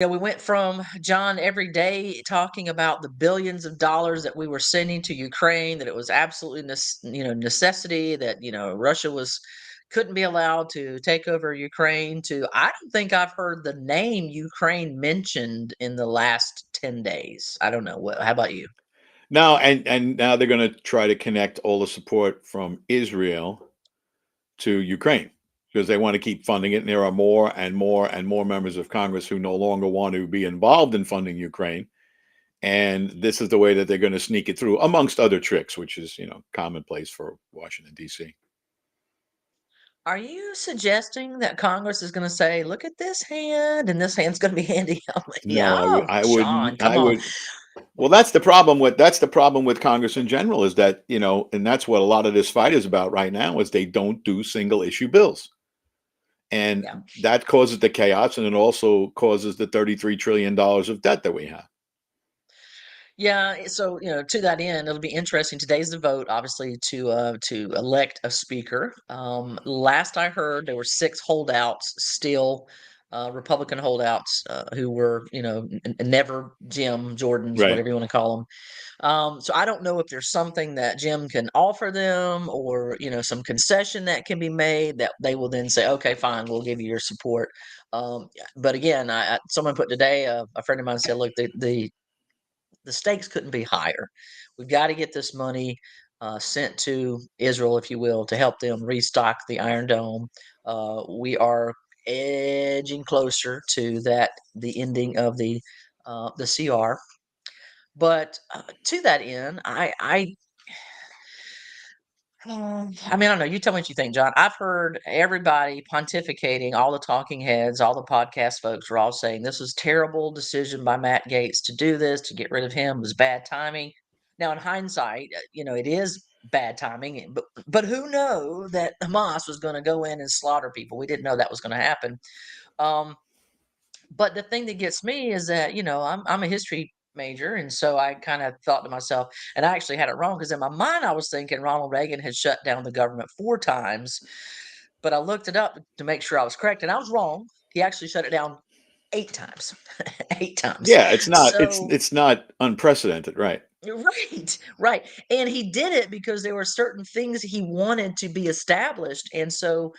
Yeah, we went from John every day talking about the billions of dollars that we were sending to Ukraine, that it was absolutely necessity, that Russia was couldn't be allowed to take over Ukraine, to I don't think I've heard the name Ukraine mentioned in the last 10 days. I don't know. How about you? Now, and now they're going to try to connect all the support from Israel to Ukraine because they want to keep funding it. And there are more and more and more members of Congress who no longer want to be involved in funding Ukraine. And this is the way that they're going to sneak it through, amongst other tricks, which is, commonplace for Washington, D.C. Are you suggesting that Congress is going to say, "Look at this hand, and this hand's going to be handing out money"? No, Oh, I John, wouldn't. come I on. would. Well, that's the problem with Congress in general is that, and that's what a lot of this fight is about right now is they don't do single issue bills. And Yeah. that causes the chaos and it also causes the $33 trillion of debt that we have. Yeah, so to that end, it'll be interesting. Today's the vote, obviously, to elect a speaker. Last I heard, there were six holdouts still, Republican holdouts, who were, never Jim Jordans, Right. whatever you want to call them. So I don't know if there's something that Jim can offer them, or some concession that can be made that they will then say, okay, fine, we'll give you your support. But again, someone put today, a friend of mine said, look, the stakes couldn't be higher. We've got to get this money sent to Israel, if you will, to help them restock the Iron Dome. We are edging closer to the ending of the CR. But to that end, I mean, I don't know. You tell me what you think, John. I've heard everybody pontificating, all the talking heads, all the podcast folks were all saying this was terrible decision by Matt Gaetz to do this, to get rid of him. It was bad timing. Now, in hindsight, it is bad timing, but who knew that Hamas was going to go in and slaughter people? We didn't know that was going to happen. Um, but the thing that gets me is that, I'm a history major, and so I kind of thought to myself, and I actually had it wrong because in my mind I was thinking Ronald Reagan had shut down the government 4 times, but I looked it up to make sure I was correct, and I was wrong. He actually shut it down 8 times, 8 times. Yeah, it's not it's So it's not unprecedented, right? right, right. And he did it because there were certain things he wanted to be established. And so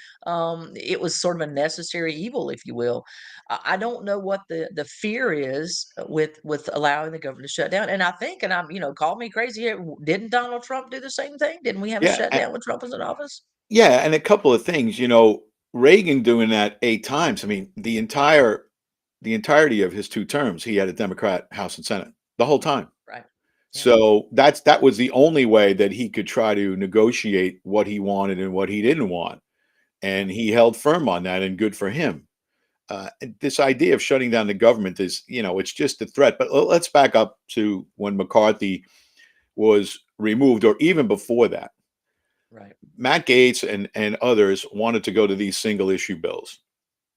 it was sort of a necessary evil, if you will. I don't know what the fear is with allowing the government to shut down. And I think, and call me crazy here, didn't Donald Trump do the same thing? Didn't we have a Yeah, shutdown when Trump was in office? yeah, and a couple of things, Reagan doing that 8 times. I mean, the entirety of his 2 terms, he had a Democrat House and Senate the whole time. Right. Yeah. So that was the only way that he could try to negotiate what he wanted and what he didn't want, and he held firm on that, and good for him. This idea of shutting down the government is, it's just a threat. But let's back up to when McCarthy was removed, or even before that. Right. Matt Gaetz and others wanted to go to these single issue bills,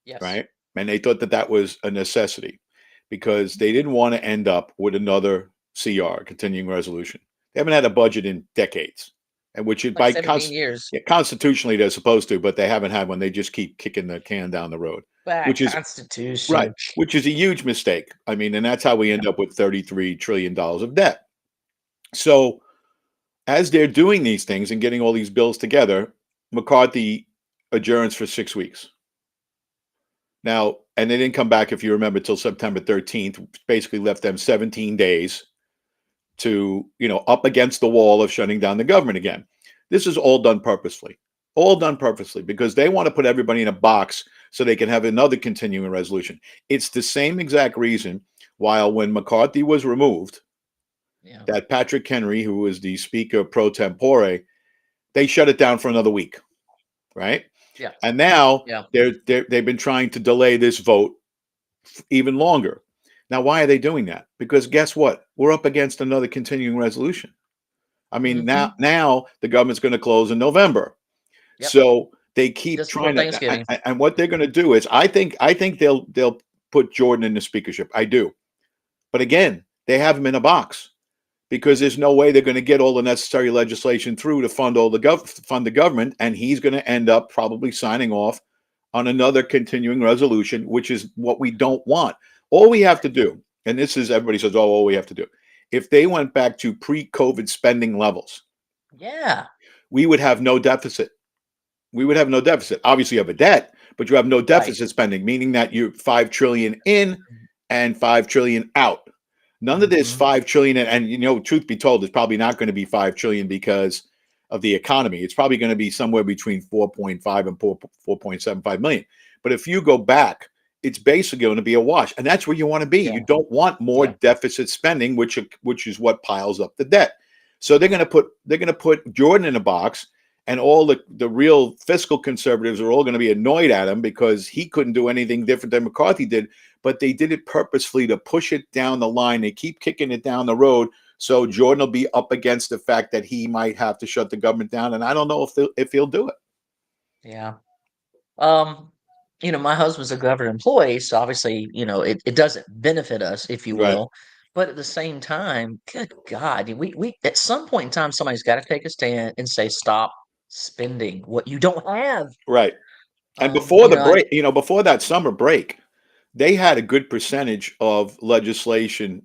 Yes. right? And they thought that that was a necessity because they didn't want to end up with another CR, continuing resolution. They haven't had a budget in decades, and which is Like 17 years. yeah, constitutionally they're supposed to, but they haven't had one. They just keep kicking the can down the road, Back which is right, Constitution. which is a huge mistake. I mean, and that's how we Yeah. end up with $33 trillion of debt. So as they're doing these things and getting all these bills together, McCarthy adjourns for 6 weeks. Now, and they didn't come back, if you remember, till September 13th, basically left them 17 days to, up against the wall of shutting down the government again. This is all done purposely because they want to put everybody in a box so they can have another continuing resolution. It's the same exact reason why when McCarthy was removed, Yeah. that Patrick Henry, who was the speaker pro tempore, they shut it down for another week, right? Yeah. And now Yeah. they've been trying to delay this vote even longer. Now, why are they doing that? Because guess what? We're up against another continuing resolution. I mean, Hmm. now the government's going to close in November, Yep. so they keep Just before trying to. Thanksgiving. And what they're going to do is, I think they'll put Jordan in the speakership. I do, but again, they have him in a box because there's no way they're going to get all the necessary legislation through to fund fund the government, and he's going to end up probably signing off on another continuing resolution, which is what we don't want. All we have to do, and this is everybody says, oh, all we have to do. If they went back to pre-COVID spending levels, Yeah. we would have no deficit. We would have no deficit. Obviously, you have a debt, but you have no Right. deficit spending, meaning that you're 5 trillion in and 5 trillion out. None of this Mm-hmm. 5 trillion, and you know, truth be told, it's probably not going to be 5 trillion because of the economy. It's probably going to be somewhere between 4.5 and 4.75 million. But if you go back, it's basically going to be a wash, and that's where you want to be. Yeah. You don't want more Yeah. deficit spending, which is what piles up the debt. So they're going to put Jordan in a box, and all the real fiscal conservatives are all going to be annoyed at him because he couldn't do anything different than McCarthy did. But they did it purposefully to push it down the line. They keep kicking it down the road. So Jordan will be up against the fact that he might have to shut the government down. And I don't know if he'll do it. Yeah. Um, my husband's a government employee, so obviously, it doesn't benefit us, if you Right. will. But at the same time, good God, we at some point in time, somebody's got to take a stand and say, stop spending what you don't have. Right. And Um, before you the know, I, break, before that summer break, they had a good percentage of legislation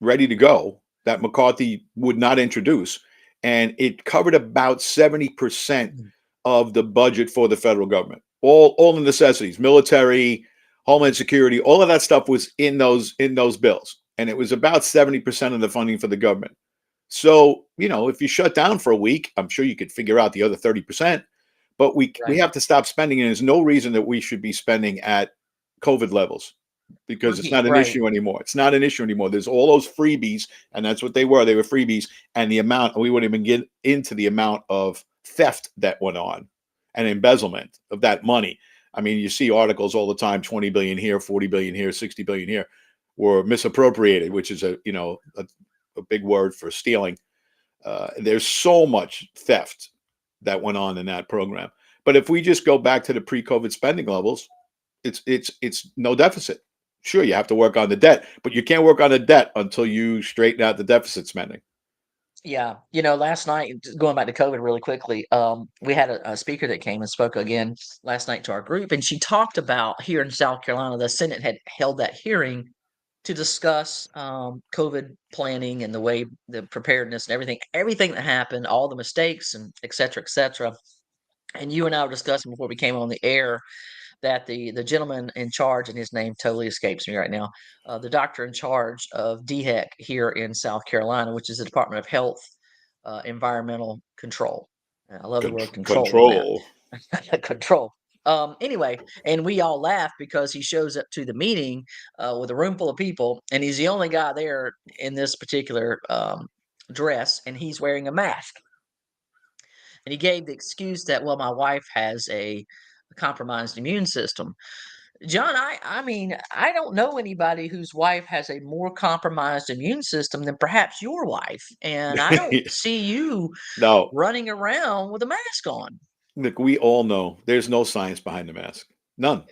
ready to go that McCarthy would not introduce. And it covered about 70% of the budget for the federal government. All the necessities, military, homeland security, all of that stuff was in those bills. And it was about 70% of the funding for the government. So, if you shut down for a week, I'm sure you could figure out the other 30%. But we right, have to stop spending, and there's no reason that we should be spending at COVID levels because it's right, not an right. issue anymore. It's not an issue anymore. There's all those freebies, and that's what they were. They were freebies, and the amount we wouldn't even get into the amount of theft that went on and embezzlement of that money. I mean, you see articles all the time: 20 billion here, 40 billion here, 60 billion here, were misappropriated, which is a big word for stealing. There's so much theft that went on in that program. But if we just go back to the pre-COVID spending levels, it's no deficit. Sure, you have to work on the debt, but you can't work on the debt until you straighten out the deficit spending. Yeah. Last night, just going back to COVID really quickly, we had a speaker that came and spoke again last night to our group, and she talked about here in South Carolina, the Senate had held that hearing to discuss COVID planning and the way the preparedness and everything that happened, all the mistakes and et cetera, et cetera. And you and I were discussing before we came on the air that the gentleman in charge, and his name totally escapes me right now, the doctor in charge of DHEC here in South Carolina, which is the Department of Health, Environmental Control. I love the word control in Control. that. Control. Anyway, and we all laugh because he shows up to the meeting with a room full of people, and he's the only guy there in this particular dress, and he's wearing a mask. And he gave the excuse that, well, my wife has a compromised immune system. John, I mean, I don't know anybody whose wife has a more compromised immune system than perhaps your wife, and I don't see you No, running around with a mask on. look, we all know there's no science behind the mask. None.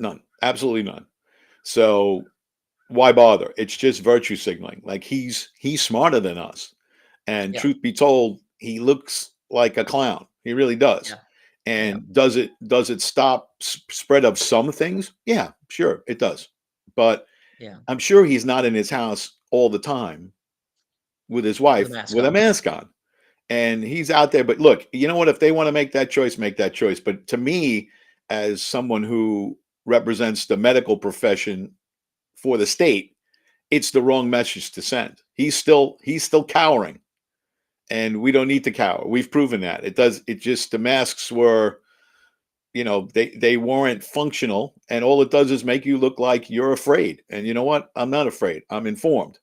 None. Absolutely none. So why bother? It's just virtue signaling. Like he's smarter than us. And Yeah, truth be told, he looks like a clown. He really does. yeah, yeah, And does it stop spread of some things? Yeah, sure, it does. But yeah. I'm sure he's not in his house all the time with his With a wife mask with a on. mask on. And he's out there. But look, you know what? If they want to make that choice, make that choice. But to me, as someone who represents the medical profession for the state, it's the wrong message to send. He's still cowering, and we don't need to cower. We've proven that. It just the masks were, they weren't functional, and all it does is make you look like you're afraid. And you know what? I'm not afraid. I'm informed.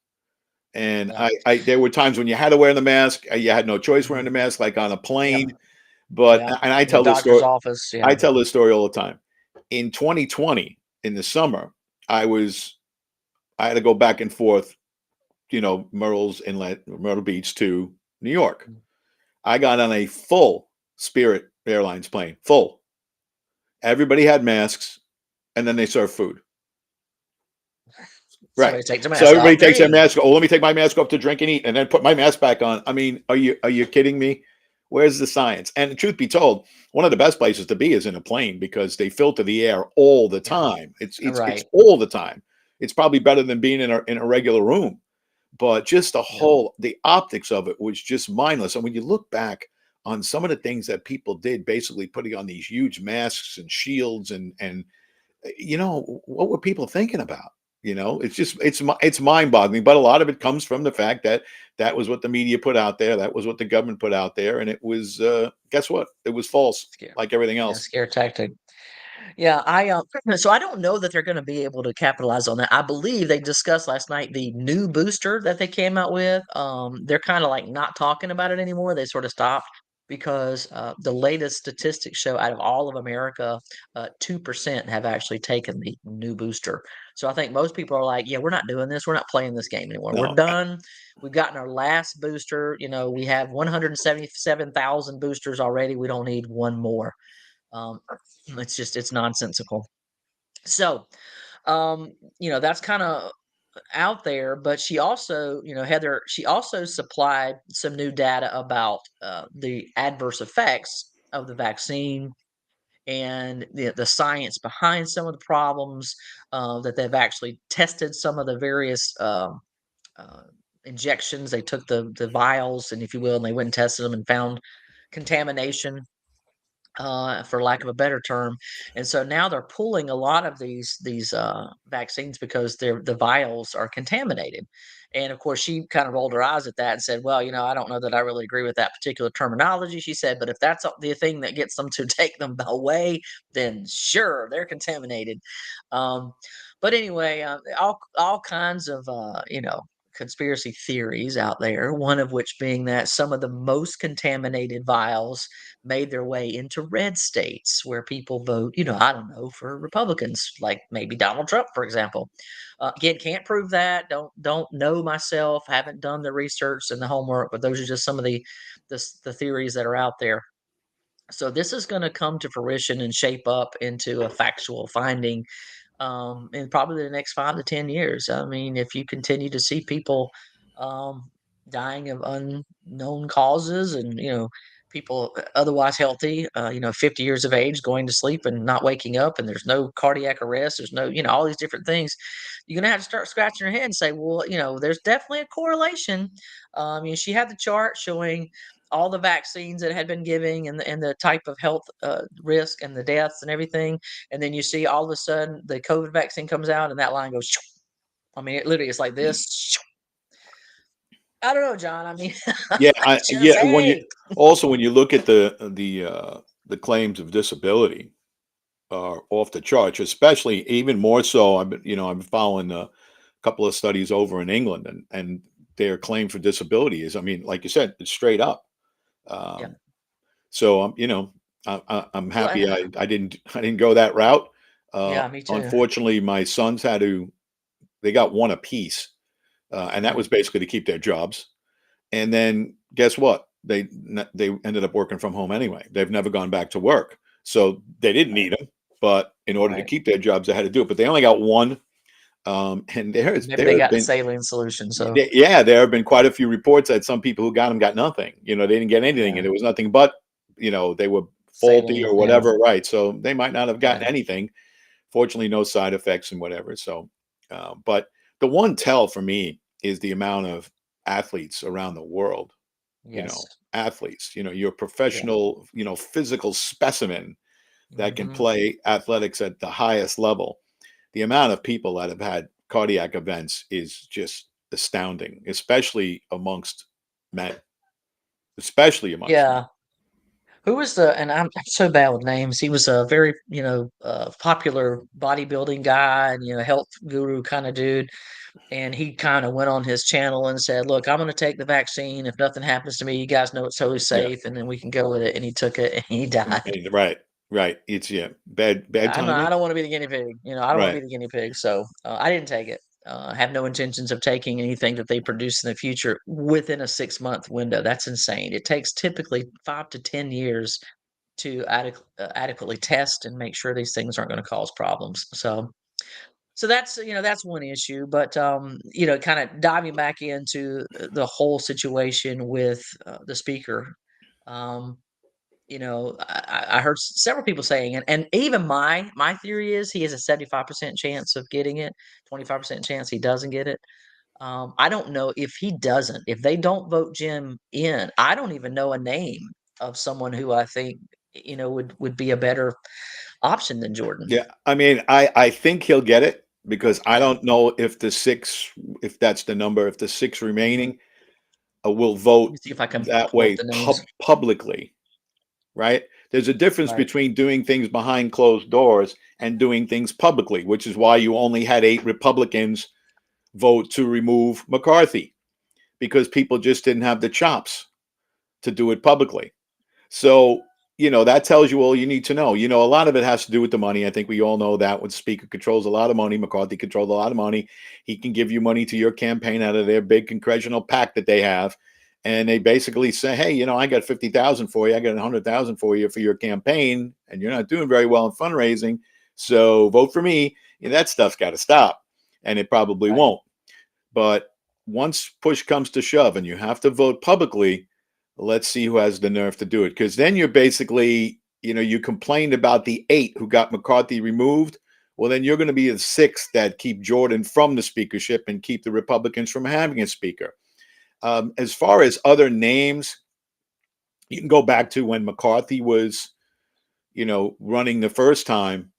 And Yeah, I there were times when you had to wear the mask, you had no choice wearing the mhm, mask, like on a yeah, plane. But yeah. and I In the tell this doctor's story. office. I Yeah. tell this story all the time. In 2020, in the summer, I had to go back and forth, Myrtle's Inlet, Myrtle Beach to New York. Mm. I got on a full Spirit Airlines plane, full. Everybody had masks, and then they served food. Right. Somebody takes a So mask everybody off. takes their Hey, mask. Oh, let me take my mask off to drink and eat, and then put my mask back on. I mean, are you kidding me? Where's the science? And truth be told, one of the best places to be is in a plane because they filter the air all the yeah, time. It's right. all the time. it's probably better than being in a regular room. But just Yeah. the optics of it was just mindless. And when you look back on some of the things that people did, basically putting on these huge masks and shields and what were people thinking about? It's just it's mind-boggling, but a lot of it comes from the fact that that was what the media put out there, that was what the government put out there, and it was guess what? It was false, Scare. like everything Yeah. else. Scare tactic. Yeah, so I don't know that they're gonna be able to capitalize on that. I believe they discussed last night the new booster that they came out with. They're kinda, like, not talking about it anymore. They sort of stopped because, the latest statistics show out of all of America, 2% have actually taken the new booster. So I think most people are like, "Yeah, we're not doing this. We're not playing this game anymore. We're No, done. We've gotten our last booster." We have 177,000 boosters already. We don't need one more. Um, it's nonsensical. So, that's kind of out there, but she also, Heather, she also supplied some new data about the adverse effects of the vaccine and the science behind some of the problems that they've actually tested some of the various uh, injections. They took the vials, and if you will, and they went and tested them and found contamination for lack of a better term. And so now they're pulling a lot of these vaccines because the vials are contaminated. And of course, she kind of rolled her eyes at that and said, "Well, I don't know that I really agree with that particular terminology." She said, "But if that's the thing that gets them to take them away, then sure, they're contaminated." Um, but anyway, all kinds of conspiracy theories out there. One of which being that some of the most contaminated vials made their way into red states where people vote, I don't know, for Republicans, like maybe Donald Trump, for example. Again, can't prove that. Don't know myself. Haven't done the research and the homework, but those are just some of the theories that are out there. So this is going to come to fruition and shape up into a factual finding in probably the next 5 to 10 years. I mean, if you continue to see people um, dying of unknown causes, and people otherwise healthy, 50 years of age, going to sleep and not waking up, and there's no cardiac arrest, there's no, all these different things, you're gonna have to start scratching your head and say, well, there's definitely a correlation. She had the chart showing all the vaccines that had been giving and the type of health risk and the deaths and everything, and then you see all of a sudden the COVID vaccine comes out and that line goes. Shoo. I mean, it literally is like this. Shoo. I don't know, John. I mean, yeah, just when you hey, also when you look at the claims of disability are off the charts, especially even more so. I've been following a couple of studies over in England, and their claim for disability is, I mean, like you said, it's straight up. yeah, Um, so I'm well, happy I didn't go that route. yeah, me too. Unfortunately, my sons they got one apiece, and that Right, was basically to keep their jobs. And then guess what? They ended up working from home anyway. They've never gone back to work, so they didn't right, need them. But in order to right. keep their jobs, they had to do it. But they only got one. And Maybe there they have got the been saline solution. So yeah, there have been quite a few reports that some people who got them got nothing. They didn't get anything, yeah, and it was nothing but they were faulty saline. or Yeah, whatever, right? So they might not have gotten right. anything. Fortunately, no side effects and whatever. So, but the one tell for me is the amount of athletes around the world. Yes. Athletes. You're a Yeah. professional, physical specimen that can Hmm. play athletics at the highest level. The amount of people that have had cardiac events is just astounding, especially amongst men, especially amongst men. Yeah. Who was the and I'm so bad with names. He was a very, popular bodybuilding guy and, health guru kind of dude. And he kind of went on his channel and said, "Look, I'm going to take the vaccine. If nothing happens to me, you guys know it's totally Yeah, safe, and then we can go with it." And he took it, and he died. right, right. It's yeah, bad I timing. don't want to be the guinea pig. I don't want to Right. be the guinea pig. So I didn't take it. I have no intentions of taking anything that they produce in the future within a 6 month window. That's insane. It takes typically 5 to 10 years to adequately test and make sure these things aren't going to cause problems. So that's one issue, but kind of diving back into the whole situation with the speaker. Um, I heard several people saying, and even my theory is he has a 75% chance of getting it, 25% chance he doesn't get it. I don't know if he doesn't. If they don't vote Jim in, I don't even know a name of someone who I think would be a better option than Jordan. Yeah, I mean, I think he'll get it because I Okay. don't know if the six, if that's the number, if the six Mhm. remaining will Let vote me see if I can that pull up way the names. publicly, right? There's a difference Right. between doing things behind closed doors and doing things publicly, which is why you only had 8 Republicans vote to remove McCarthy because people just didn't have the chops to do it publicly. So, that tells you all you need to know. A lot of it has to do with the money. I think we all know that when Speaker controls a lot of money, McCarthy controls a lot of money. He can give you money to your campaign out of their big congressional pack that they have. And they basically say, hey, I got 50,000 for you. I got 100,000 for you for your campaign. And you're not doing very well in fundraising. So vote for me. That stuff's got to stop. And it probably Right. won't. But once push comes to shove and you have to vote publicly, let's see who has the nerve to do it. Because then you're basically, you complained about the 8 who got McCarthy removed. Well, then you're going to be the 6 that keep Jordan from the speakership and keep the Republicans from having a speaker. As far as other names, you can go back to when McCarthy was, running the first time.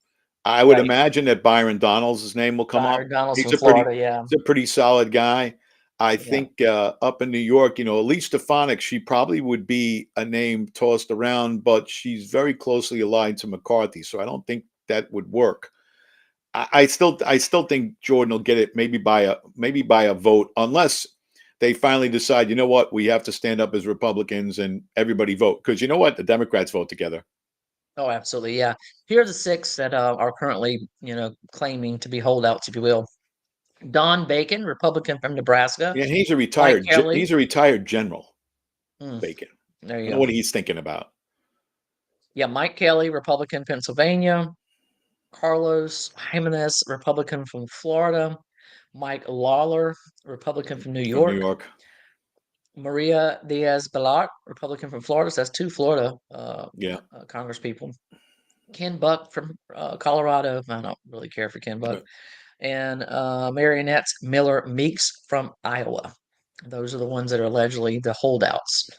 I would Right. imagine that Byron Donalds' name will come up. Byron Donalds He's from a pretty, Florida. Yeah. he's a pretty solid guy. I Yeah. think up in New York, Elise Stefanik, she probably would be a name tossed around, but she's very closely aligned to McCarthy, so I don't think that would work. I still think Jordan will get it, maybe by a vote, unless they finally decide, you know what, we have to stand up as Republicans and everybody vote, because you know what, the Democrats vote together. Oh, absolutely. Yeah. Here are the 6 that are currently, claiming to be holdouts, if you will. Don Bacon, Republican from Nebraska. Yeah, he's a Mike retired Kelly. he's a retired general, Mm, Bacon. there I you don't know go. what he's thinking about. Yeah, Mike Kelly, Republican, Pennsylvania. Carlos Jimenez, Republican from Florida. Mike Lawler, Republican from New From New York. York. Maria Diaz-Balart, Republican from Florida. So that's 2 Florida Yeah. congresspeople. Ken Buck from Colorado. I don't really care for Ken Buck. Right. And Marionette Miller Meeks from Iowa. Those are the ones that are allegedly the holdouts.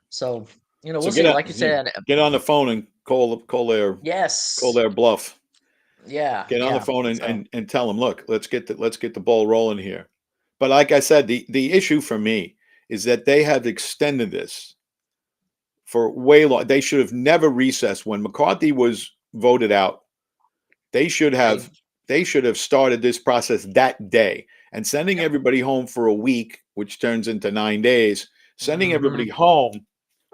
So, So we'll see. Like you said, get on the phone and call yes. their bluff. Yeah, Get on the yeah. phone and, So, and tell them, look, let's get the ball rolling here. But like I said, the issue for me is that they have extended this for way long. They should have never recessed when McCarthy was voted out. They should agree. have they should have started this process that day and sending Yep. everybody home for a week, which turns into 9 days. Sending everybody Mhm. home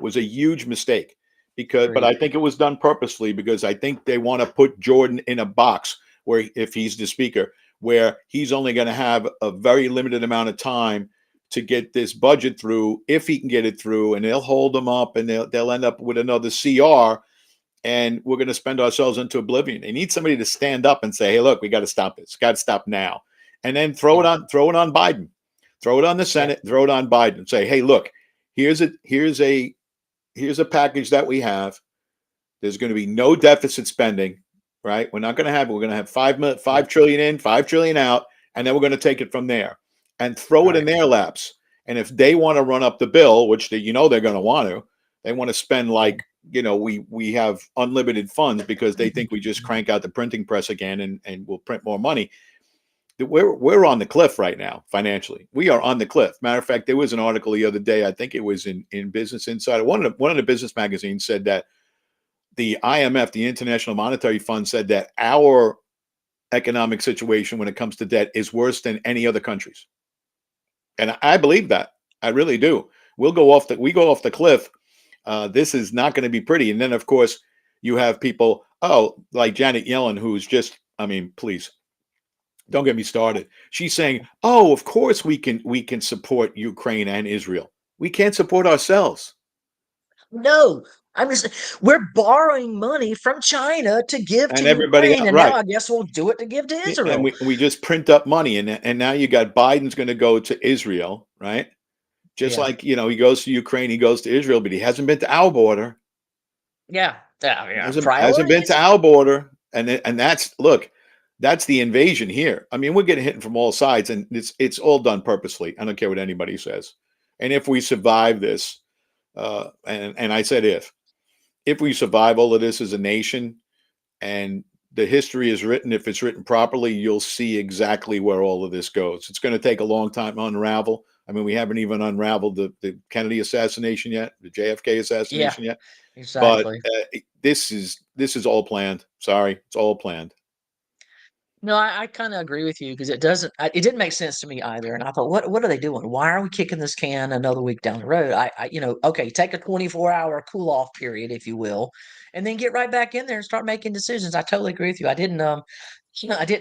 was a huge mistake but I Agreed. think it was done purposely because I think they want to put Jordan in a box where if he's the speaker, where he's only going to have a very limited amount of time to get this budget through, if he can get it through, and they'll hold them up and they'll end up with another CR and we're going to spend ourselves into oblivion. They need somebody to stand up and say, "Hey, look, we got to stop this. Got to stop now." And then throw it Yeah. on Biden. Throw it on the Yeah. Senate, throw it on Biden. Say, "Hey, look, here's a package that we have. There's going to be no deficit spending, right? We're going to have 5 Yeah. trillion in, 5 trillion out, and then we're going to take it from there and throw it in Right. their laps. And if they want to run up the bill, which they're going to want to, they want to spend Yeah. like, we have unlimited funds because they think we just crank out the printing press again and we'll print more money. We're on the cliff right now financially. We are on the cliff. Matter of fact, there was an article the other day. I think it was in Business Insider. One of the business magazines said that the IMF, the International Monetary Fund, said that our economic situation when it comes to debt is worse than any other country's, and I believe that. I really do. We go off the cliff. This is not going to be pretty. And then, of course, you have people, like Janet Yellen, who's just, I mean, please don't get me started. She's saying, "Oh, of course we can support Ukraine and Israel. We can't support ourselves." No, we're borrowing money from China to give to And everybody Ukraine, else, and now right? I guess we'll do it to give to And Israel. we just print up money, and now you got Biden's going to go to Israel, right? Just Yeah. like he goes to Ukraine, he goes to Israel, but he hasn't been to our border. Yeah. Yeah. Yeah. Hasn't been to Priorities. our border, and that's look, that's the invasion here. I mean, we're getting hit from all sides, and it's all done purposely. I don't care what anybody says. And if we survive this, and I said if we survive all of this as a nation, and the history is written, if it's written properly, you'll see exactly where all of this goes. It's going to take a long time to unravel. I mean, we haven't even unraveled the Kennedy assassination yet, the JFK Yeah. assassination yet. But Exactly. this is all planned. Sorry, it's all planned. No, I kind of agree with you because it didn't make sense to me either. And I thought, what are they doing? Why are we kicking this can another week down the road? Okay, take a 24-hour cool off period, if you will, and then get right back in there and start making decisions. I totally agree with you. I didn't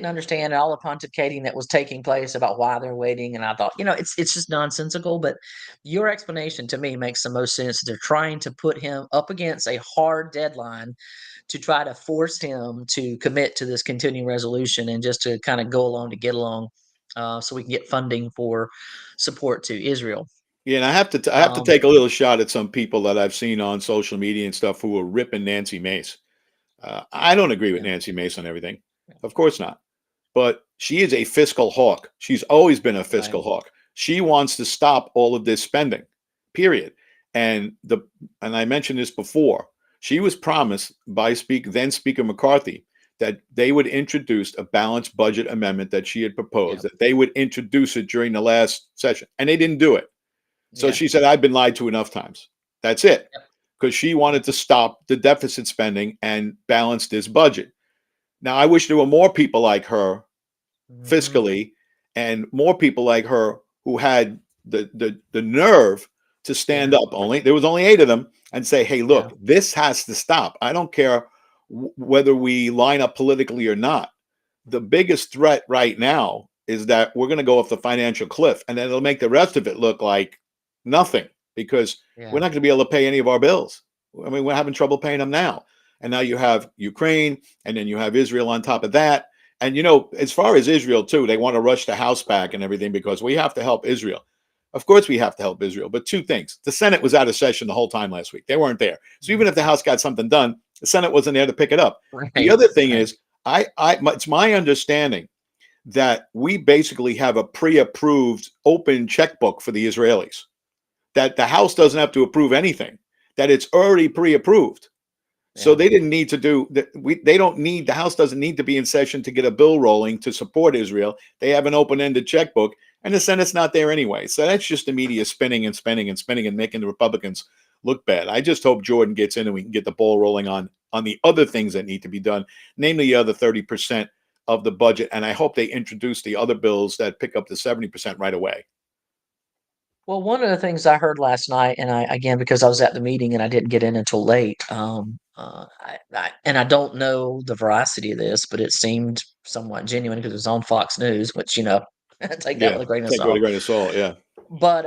understand all the pontificating that was taking place about why they're waiting. And I thought, it's just nonsensical. But your explanation to me makes the most sense. They're trying to put him up against a hard deadline to try to force him to commit to this continuing resolution and just to kind of go along to get along, so we can get funding for support to Israel. Yeah, and I have to Um, take a little shot at some people that I've seen on social media and stuff who are ripping Nancy Mace. I don't agree with yeah, Nancy Mace on everything, yeah, of course not. But she is a fiscal hawk. She's always been a right. fiscal hawk. She wants to stop all of this spending, period. And and I mentioned this before. She was promised by then Speaker McCarthy that they would introduce a balanced budget amendment that she had Yeah, proposed, that they would introduce it during the last session, and they didn't do it. So yeah, she said, I've been lied to enough times. That's it. yep, Because she yep. wanted to stop the deficit spending and balance this budget. Now, I wish there were more people like her Hmm. fiscally, and more people like her who had the nerve to stand Yeah, up. There was only 8 of them, and say, "Hey, yeah, look, this has to stop. I don't care whether we line up politically or not. The biggest threat right now is that we're going to go off the financial cliff, and then it'll make the rest of it look like nothing because we're yeah. not going to be able to pay any of our bills. I mean, we're having trouble paying them now, and now you have Ukraine, and then you have Israel on top of that. And as far as Israel too, they want to rush the House back and everything because we have to help Israel. Of course, we have to help Israel, but two things: the Senate was out of session the whole time last week; they weren't there. So even if the House got something done, the Senate wasn't there to pick it up. The Right, other thing right. is, it's my understanding that we basically have a pre-approved open checkbook for the Israelis. That the House doesn't have to approve anything. That it's already pre-approved. So Yeah. they didn't need to do that. They don't need the House doesn't need to be in session to get a bill rolling to support Israel. They have an open-ended checkbook, and the Senate's not there anyway. So that's just the media spinning and spinning and spinning and making the Republicans look bad. I just hope Jordan gets in and we can get the ball rolling on the other things that need to be done, namely the other 30% of the budget. And I hope they introduce the other bills that pick up the 70% right away. Well, one of the things I heard last night, and again, because I was at the meeting and I didn't get in until late, and I don't know the veracity of this, but it seemed somewhat genuine because it was on Fox News, which, take that Yeah, with a grain of take it with a salt. grain of salt. Yeah, But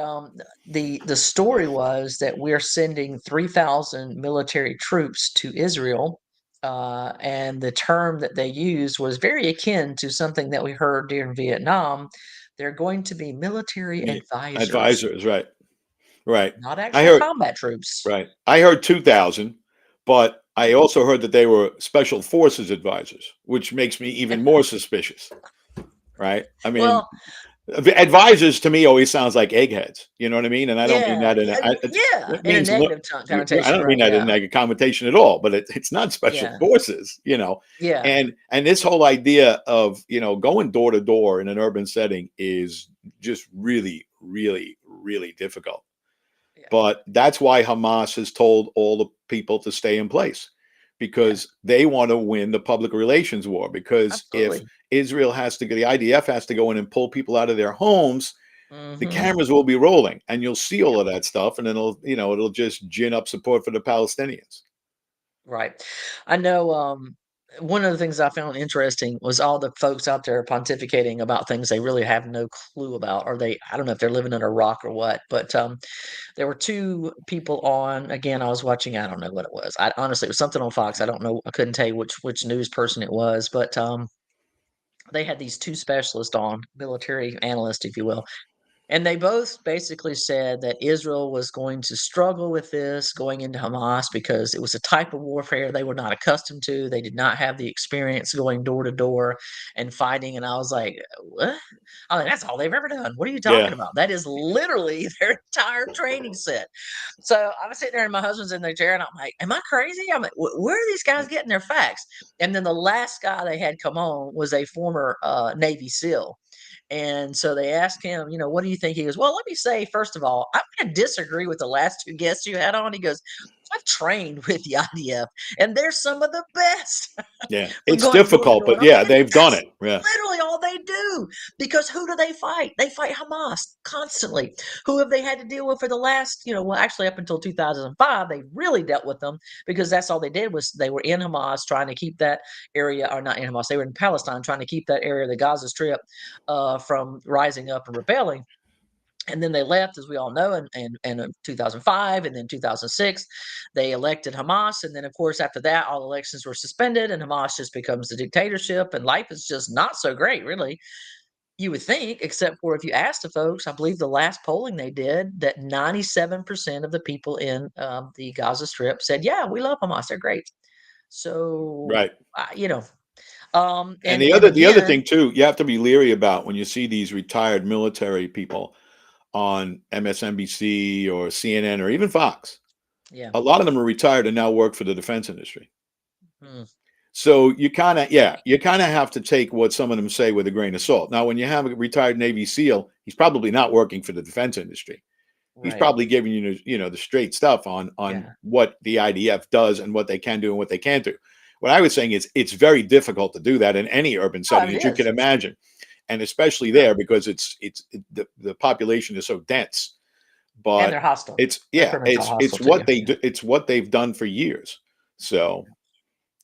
the story was that we're sending 3,000 military troops to Israel, and the term that they used was very akin to something that we heard during Vietnam. They're going to be military yeah. advisors, Advisors, right, right. not I actual heard combat troops. Right. I heard 2,000, but I also heard that they were special forces advisors, which makes me even more suspicious. Right. I mean, Well, advisors to me always sounds like eggheads. You know what I mean? And I don't mean yeah, that yeah, yeah, it in a means negative I connotation, don't mean right? that in Yeah, a negative connotation at all, but it's not special yeah, forces. yeah, And this whole idea of, going door to door in an urban setting is just really, really, really difficult. yeah, But that's why Hamas has told all the people to stay in place yeah, because they want to win the public relations war. Because if absolutely. the IDF has to go in and pull people out of their homes, the Hmm. cameras will be rolling and you'll see all Yep. of that stuff. And then it'll just gin up support for the Palestinians. Right. I know, one of the things I found interesting was all the folks out there pontificating about things they really have no clue about, or I don't know if they're living under a rock or what, but there were two people on. Again, I was watching, I don't know what it was. I honestly, it was something on Fox. I don't know. I couldn't tell you which news person it was, but they had these two specialists on, military analysts, if you will, And they both basically said that Israel was going to struggle with this going into Hamas because it was a type of warfare they were not accustomed to. They did not have the experience going door to door and fighting. And I was like, what? I mean, that's all they've ever done. What are you talking Yeah. about? That is literally their entire training set. So I was sitting there and my husband's in the chair and I'm like, am I crazy? I'm like, where are these guys getting their facts? And then the last guy they had come on was a former Navy SEAL. And so they asked him, what do you think? He goes, well, let me say, first of all, I'm going to disagree with the last two guests you had on. He goes, I've trained with the IDF, and they're some of the best Yeah. for It's going door to difficult, door. but And I'm yeah, thinking, they've done that's it. Yeah. literally all they do. Because who do they fight? They fight Hamas constantly. Who have they had to deal with for the last, well, actually up until 2005, they really dealt with them because that's all they did was they were in Hamas trying to keep that area, or not in Hamas, they were in Palestine trying to keep that area of the Gaza Strip from rising up and rebelling. And then they left, as we all know, in 2005, and then 2006, they elected Hamas. And then, of course, after that, all elections were suspended, and Hamas just becomes the dictatorship, and life is just not so great, really. You would think, except for if you ask the folks, I believe the last polling they did, that 97% of the people in the Gaza Strip said, "Yeah, we love Hamas; they're great." So, Right. you know, And and the other again, thing too, you have to be leery about when you see these retired military people on MSNBC or CNN or even Fox. yeah, A lot of them are retired and now work for the defense industry. mm, So you kind of have to take what some of them say with a grain of salt. Now, when you have a retired Navy SEAL, he's probably not working for the defense industry. He's right, probably giving you, the straight stuff on yeah, what the IDF does and what they can do and what they can't do. What I was saying is it's very difficult to do that in any urban oh, setting, it as you can is, imagine, and especially sure, there because the population is so dense. and But they're hostile. it's They're yeah, pretty much all it's hostile to what you. they Yeah. do. It's what they've done for years. So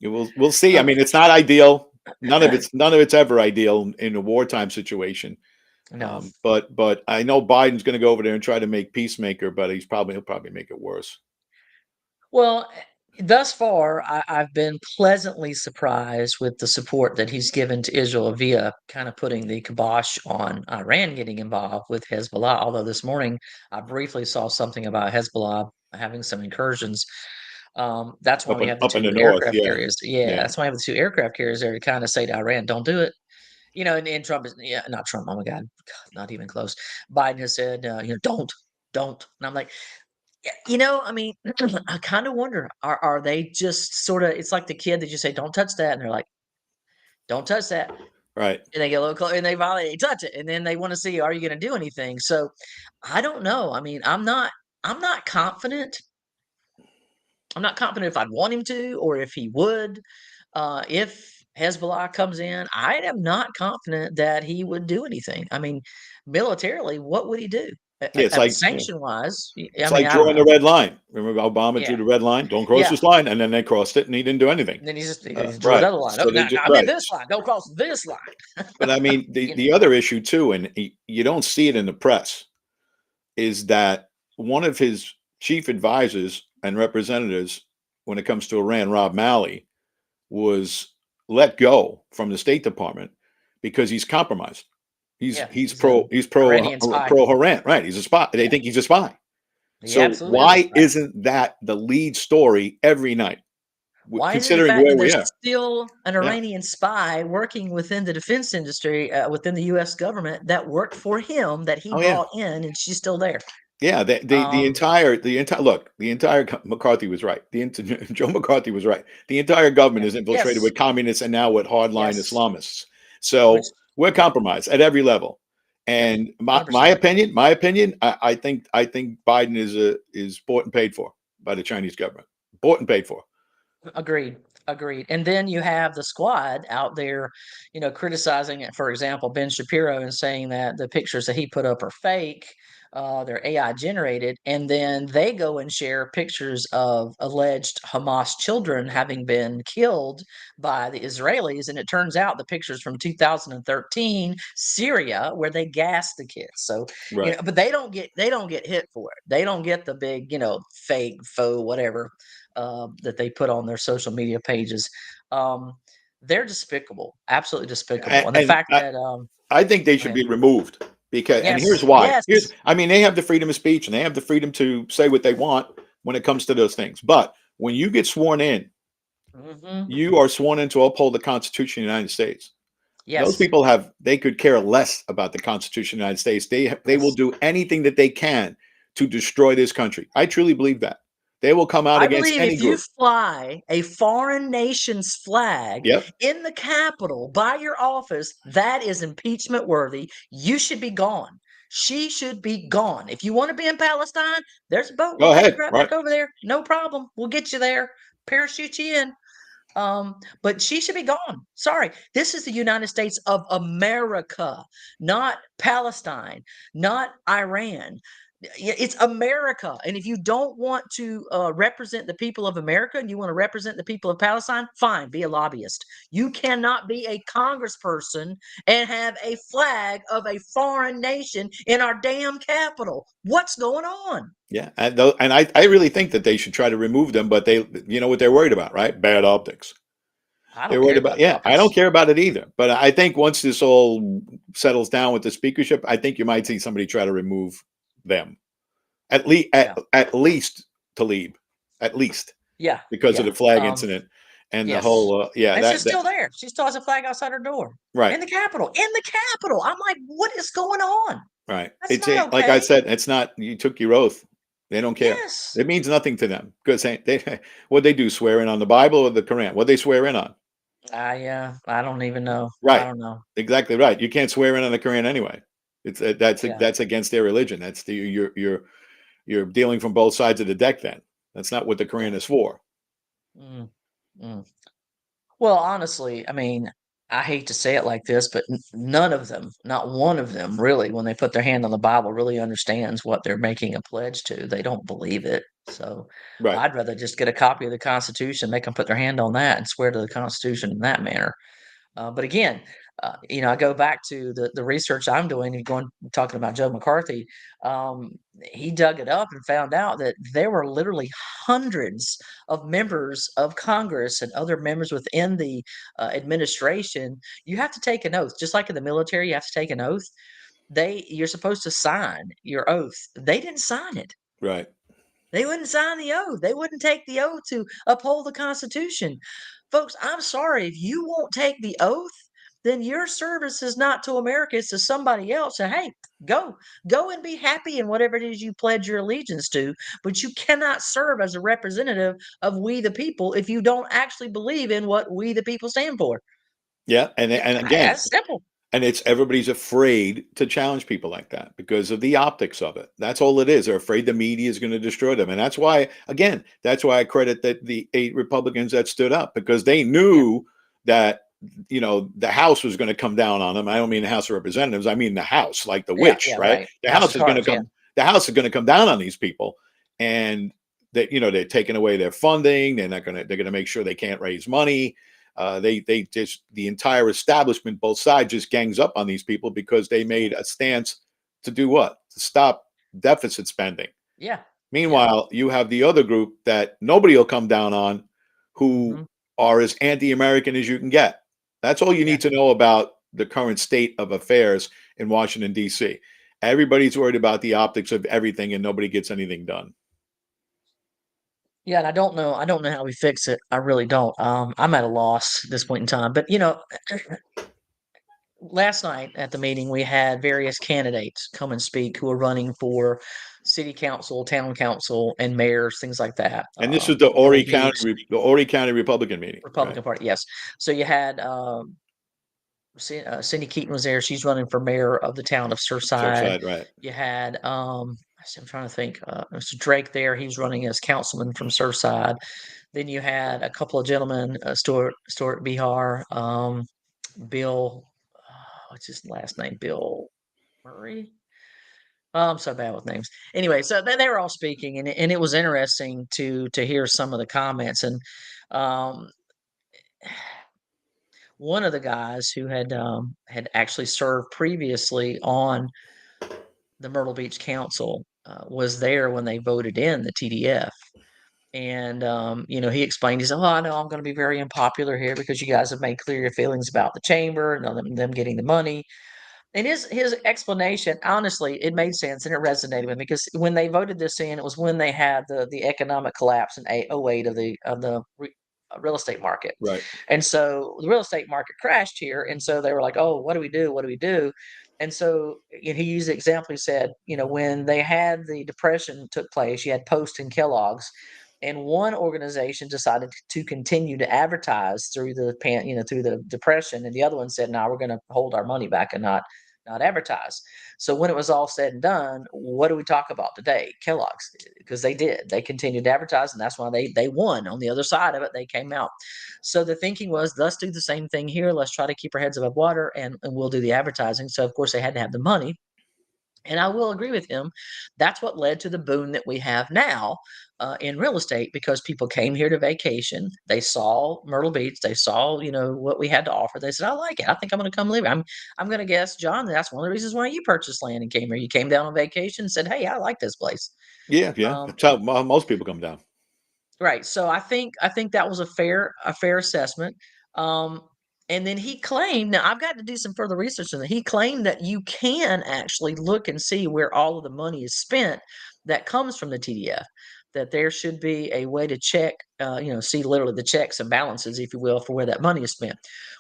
we'll see. I Okay. mean, it's not ideal. None of it's ever ideal in a wartime situation. No. But I know Biden's going to go over there and try to make peacemaker, but he'll probably make it worse. Well, thus far, I've been pleasantly surprised with the support that he's given to Israel via kind of putting the kibosh on Iran getting involved with Hezbollah. Although this morning I briefly saw something about Hezbollah having some incursions. That's why we have the Up in the two north, aircraft yeah, carriers. Yeah, yeah, that's why we have the two aircraft carriers there to kind of say to Iran, don't do it. And Trump is, yeah, not Trump. Oh my God, not even close. Biden has said, don't. And I'm like, yeah, I mean, I kind of wonder, are they just sort of, it's like the kid that you say, don't touch that. And they're like, don't touch that. right. And they get a little close and they finally touch it. And then they want to see, are you going to do anything? So I don't know. I mean, I'm not confident. I'm not confident if I'd want him to or if he would. If Hezbollah comes in, I am not confident that he would do anything. I mean, militarily, what would he do? Yeah, Sanction wise, I it's mean, like I don't drawing the know. red line. Remember Obama drew Yeah, the red line? Don't cross yeah. this line, and then they crossed it, and he didn't do anything. And then he drew Right. another line. Oh, So they now, just now I'm in right. this line. Don't cross this line. But I mean, you know. the other issue too, and you don't see it in the press, is that one of his chief advisors and representatives, when it comes to Iran, Rob Malley, was let go from the State Department because he's compromised. Yeah, he's an Iranian spy. pro Iran, right? He's a spy. They Yeah, think he's a spy. he So absolutely is a why spy. isn't that the lead story every night? Why is it the Considering fact where that we there's are, still an yeah, Iranian spy working within the defense industry, within the U.S. government that worked for him that he oh yeah, brought in, and she's still there? yeah. Um, The entire look, the entire McCarthy was right. Joe McCarthy was right. The entire government yeah, is infiltrated yes, with communists and now with hardline yes, Islamists. which, So we're yeah, compromised at every level. yep, And my 100%. opinion, I think Biden is bought and paid for by the Chinese government. Bought and paid for. Agreed. Agreed. And then you have the squad out there, criticizing it, for example, Ben Shapiro and saying that the pictures that he put up are fake, they're AI generated. And then they go and share pictures of alleged Hamas children having been killed by the Israelis. And it turns out the pictures from 2013 Syria where they gassed the kids. So, Right. but they don't get hit for it. They don't get the big, fake, faux, whatever that they put on their social media pages. Um, they're despicable, absolutely despicable. And the And fact that, I think they go should ahead. be removed. Because, and here's Yes. why. Yes. I mean, they have the freedom of speech and they have the freedom to say what they want when it comes to those things. But when you get sworn in, Hmm. you are sworn in to uphold the Constitution of the United States. Those Yes. people they could care less about the Constitution of the United States. They will Yes. do anything that they can to destroy this country. I truly believe that. They will come out I against believe any if you group. fly a foreign nation's flag Yep. in the Capitol by your office, that is impeachment worthy. You should be gone. She should be gone. If you want to be in Palestine, there's a boat. We'll Go take you ahead. right Right. back over there. No problem. We'll get you there. Parachute you in. But she should be gone. Sorry. This is the United States of America, not Palestine, not Iran. It's America. And if you don't want to represent the people of America and you want to represent the people of Palestine, fine, be a lobbyist. You cannot be a congressperson and have a flag of a foreign nation in our damn capital. What's going on? Yeah. And I really think that they should try to remove them, but you know what they're worried about, right? Bad optics. I They're don't worried care about, about the yeah, I don't optics. care about it either. But I think once this all settles down with the speakership, I think you might see somebody try to remove them. Yeah. At least Talib, at least Yeah. because of Yeah. the flag incident and the Yes. whole yeah And she's that still there. She still has a flag outside her door right. in the Capitol. In the Capitol. I'm like, what is going on? Right. That's not Like I okay. said, it's not, you took your oath. They don't care. Yes. It means nothing to them because what they do, swear in on the Bible or the Quran? What they swear in on? I don't even know. I Right. don't know. Exactly right. You can't swear in on the Quran anyway. It's Yeah. that's against their religion. That's you're dealing from both sides of the deck. Then that's not what the Quran Yeah. is for. Mm, mm. Well, honestly, I mean, I hate to say it like this, but none of them, not one of them really, when they put their hand on the Bible, really understands what they're making a pledge to. They don't believe it. So Right. I'd rather just get a copy of the Constitution, make them put their hand on that and swear to the Constitution in that manner. But again, I go back to the research I'm doing and going talking about Joe McCarthy. Um, he dug it up and found out that there were literally hundreds of members of Congress and other members within the administration. You have to take an oath, just like in the military. You have to take an oath. You're supposed to sign your oath. They didn't sign it. Right. They wouldn't sign the oath. They wouldn't take the oath to uphold the Constitution. Folks, I'm sorry. If you won't take the oath, then your service is not to America, it's to somebody else. And hey, go and be happy in whatever it is you pledge your allegiance to. But you cannot serve as a representative of we the people if you don't actually believe in what we the people stand for. Yeah. And again, That's simple. and it's everybody's afraid to challenge people like that because of the optics of it. That's all it is. They're afraid the media is going to destroy them. And that's why, again, that's why I credit the 8 Republicans that stood up because they Yeah, knew that, the House was going to come down on them. I don't mean the House of Representatives. I mean the House, like the yeah, witch, yeah, right? right. House of Cards, yeah. The House is going to come down on these people. And that, they're taking away their funding. They're going to make sure they can't raise money. They just the entire establishment, both sides, just gangs up on these people because they made a stance to do what? To stop deficit spending. Yeah, yeah. Meanwhile, you have the other group that nobody will come down on, who Hmm. are as anti-American as you can get. That's all you Yeah. need to know about the current state of affairs in Washington, D.C. Everybody's worried about the optics of everything, and nobody gets anything done. Yeah, and I don't know how we fix it. I really don't. I'm at a loss at this point in time. But last night at the meeting we had various candidates come and speak who are running for city council, town council, and mayors, things like that. And this is Myrtle Beach, The Horry County Republican meeting, right? Republican Party, yes. So you had Cindy Keaton was there. She's running for mayor of the town of Surfside. Surfside, right? You had I'm trying to think, Mr. Drake there. He was running as councilman from Surfside. Then you had a couple of gentlemen, Stuart Bihar, Bill, what's his last name? Bill Murray. Oh, I'm so bad with names. Anyway, so they were all speaking, and it was interesting to hear some of the comments. And um, one of the guys who had actually served previously on the Myrtle Beach Council was there when they voted in the TDF. And he explained, he said, "Oh, I know I'm going to be very unpopular here because you guys have made clear your feelings about the chamber and them getting the money." And his explanation, honestly, it made sense and it resonated with me because when they voted this in, it was when they had the economic collapse in '08 of the real estate market. Right. And so the real estate market crashed here. And so they were like, oh, what do we do? What do we do? And so he used the example. He said, when they had the depression took place, you had Post and Kellogg's, and one organization decided to continue to advertise through through the depression, and the other one said, "No, we're going to hold our money back and not advertise." So when it was all said and done, what do we talk about today? Kellogg's, because they continued to advertise, and that's why they won. On the other side of it, they came out. So the thinking was, let's do the same thing here. Let's try to keep our heads above water, and we'll do the advertising. So of course they had to have the money. And I will agree with him. That's what led to the boom that we have now in real estate, because people came here to vacation. They saw Myrtle Beach. They saw, what we had to offer. They said, "I like it. I think I'm going to come live here." I'm going to guess, John, that's one of the reasons why you purchased land and came here. You came down on vacation and said, "Hey, I like this place." Yeah, yeah. Um, That's how most people come down. Right. So I think that was a fair assessment. Um, and then he claimed, now I've got to do some further research on that. He claimed that you can actually look and see where all of the money is spent that comes from the TDF. That there should be a way to check, see literally the checks and balances, if you will, for where that money is spent.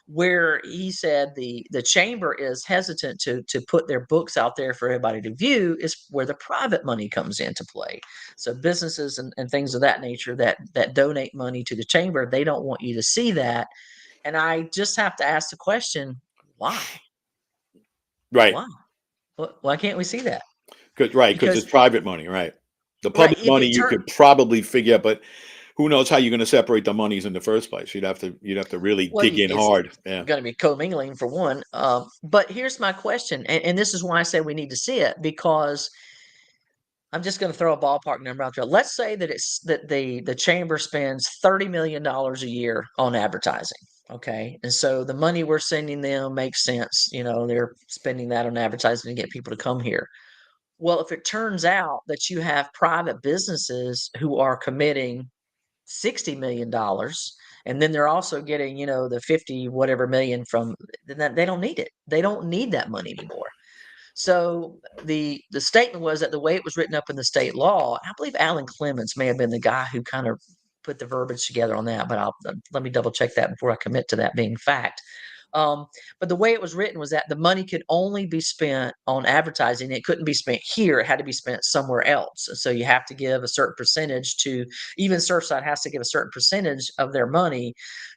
Where he said the chamber is hesitant to put their books out there for everybody to view is where the private money comes into play. So businesses and things of that nature that donate money to the chamber, they don't want you to see that. And I just have to ask the question, why? Right. Why? Why can't we see that? Because Because it's private money, right? The right, public if money it you turn could probably figure out, but who knows how you're going to separate the monies in the first place? You'd have to really well, dig in it's hard. Yeah. going to be commingling for one. But here's my question, and this is why I say we need to see it, because I'm just going to throw a ballpark number out there. Let's say that the chamber spends $30 million a year on advertising. Okay. And so the money we're sending them makes sense. They're spending that on advertising to get people to come here. Well, if it turns out that you have private businesses who are committing $60 million, and then they're also getting, the 50 whatever million from, then they don't need it. They don't need that money anymore. So the statement was that the way it was written up in the state law, I believe Alan Clements may have been the guy who kind of put the verbiage together on that, but let me double check that before I commit to that being fact. Um, but the way it was written was that the money could only be spent on advertising. It couldn't be spent here. It had to be spent somewhere else. So you have to give a certain percentage to, even Surfside has to give a certain percentage of their money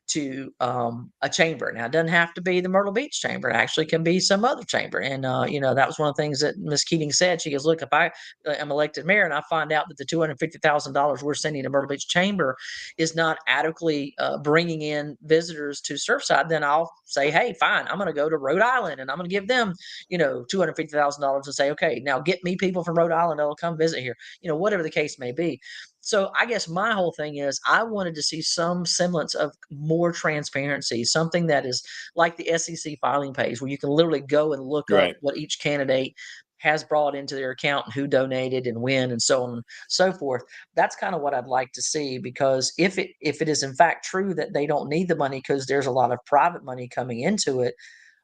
to a chamber. Now, it doesn't have to be the Myrtle Beach chamber. It actually can be some other chamber. And, that was one of the things that Ms. Keating said. She goes, look, if I am elected mayor and I find out that the $250,000 we're sending to Myrtle Beach chamber is not adequately bringing in visitors to Surfside, then I'll say, hey, fine, I'm going to go to Rhode Island and I'm going to give them, $250,000 and say, okay, now get me people from Rhode Island that'll come visit here, whatever the case may be. So I guess my whole thing is I wanted to see some semblance of more transparency, something that is like the SEC filing page where you can literally go and look up Right. what each candidate has brought into their account and who donated and when and so on and so forth. That's kind of what I'd like to see, because if it is in fact true that they don't need the money because there's a lot of private money coming into it,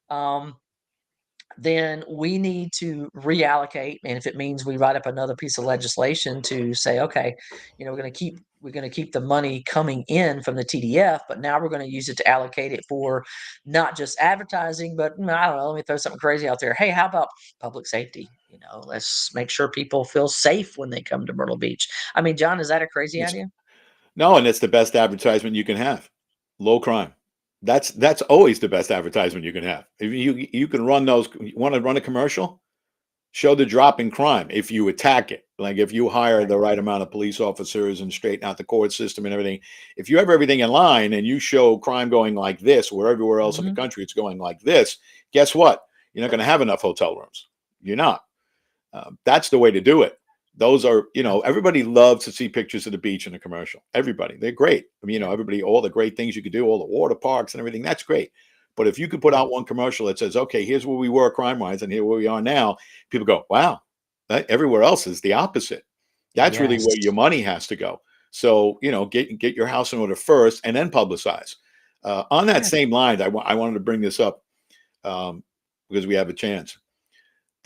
um, then we need to reallocate. And if it means we write up another piece of legislation to say, okay, we're going to keep the money coming in from the TDF, but now we're going to use it to allocate it for not just advertising, but I don't know, let me throw something crazy out there. Hey, how about public safety? Let's make sure people feel safe when they come to Myrtle Beach. I mean, John, is that a crazy It's, idea? no, and it's the best advertisement you can have. Low crime. That's always the best advertisement you can have. If you can run those, you want to run a commercial, show the drop in crime if you attack it. Like if you hire Right. the right amount of police officers and straighten out the court system and everything. If you have everything in line and you show crime going like this, where everywhere else in the Hmm. country it's going like this, guess what? You're not going to have enough hotel rooms. You're not. That's the way to do it. Those are, Yeah. everybody loves to see pictures of the beach in a commercial. Everybody, they're great. I mean, Yeah. everybody, all the great things you could do, all the water parks and everything, that's great. But if you could put Yeah. out one commercial that says, okay, here's where we were crime wise and here where we are now, people go, wow, everywhere else is the opposite. That's really Yes. where your money has to go. So, get your house in order first and then publicize. On that Yeah. same line, I wanted to bring this up because we have a chance.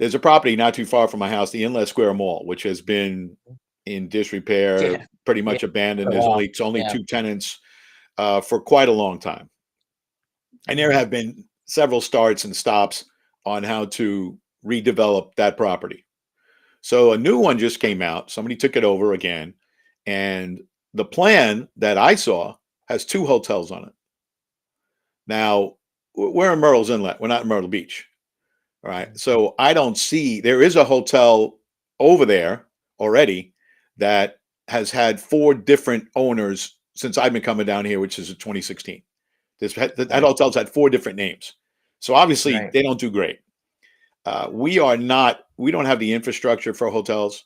there's a property not too far from my house, the Inlet Square Mall, which has been in disrepair, Yeah. pretty Yeah. much For abandoned. a There's while. only Yeah. two tenants for quite a long time, and there Mhm. have been several starts and stops on how to redevelop that property. So a new one just came out. Somebody took it over again, and the plan that I saw has two hotels on it. Now we're in Myrtle's Inlet. We're not in Myrtle Beach. All right. Mhm. So I don't see there is a hotel over there already that has had four different owners since I've been coming down here, which is in 2016. That Right. hotel's had four different names. So obviously Right. they don't do great. We don't have the infrastructure for hotels.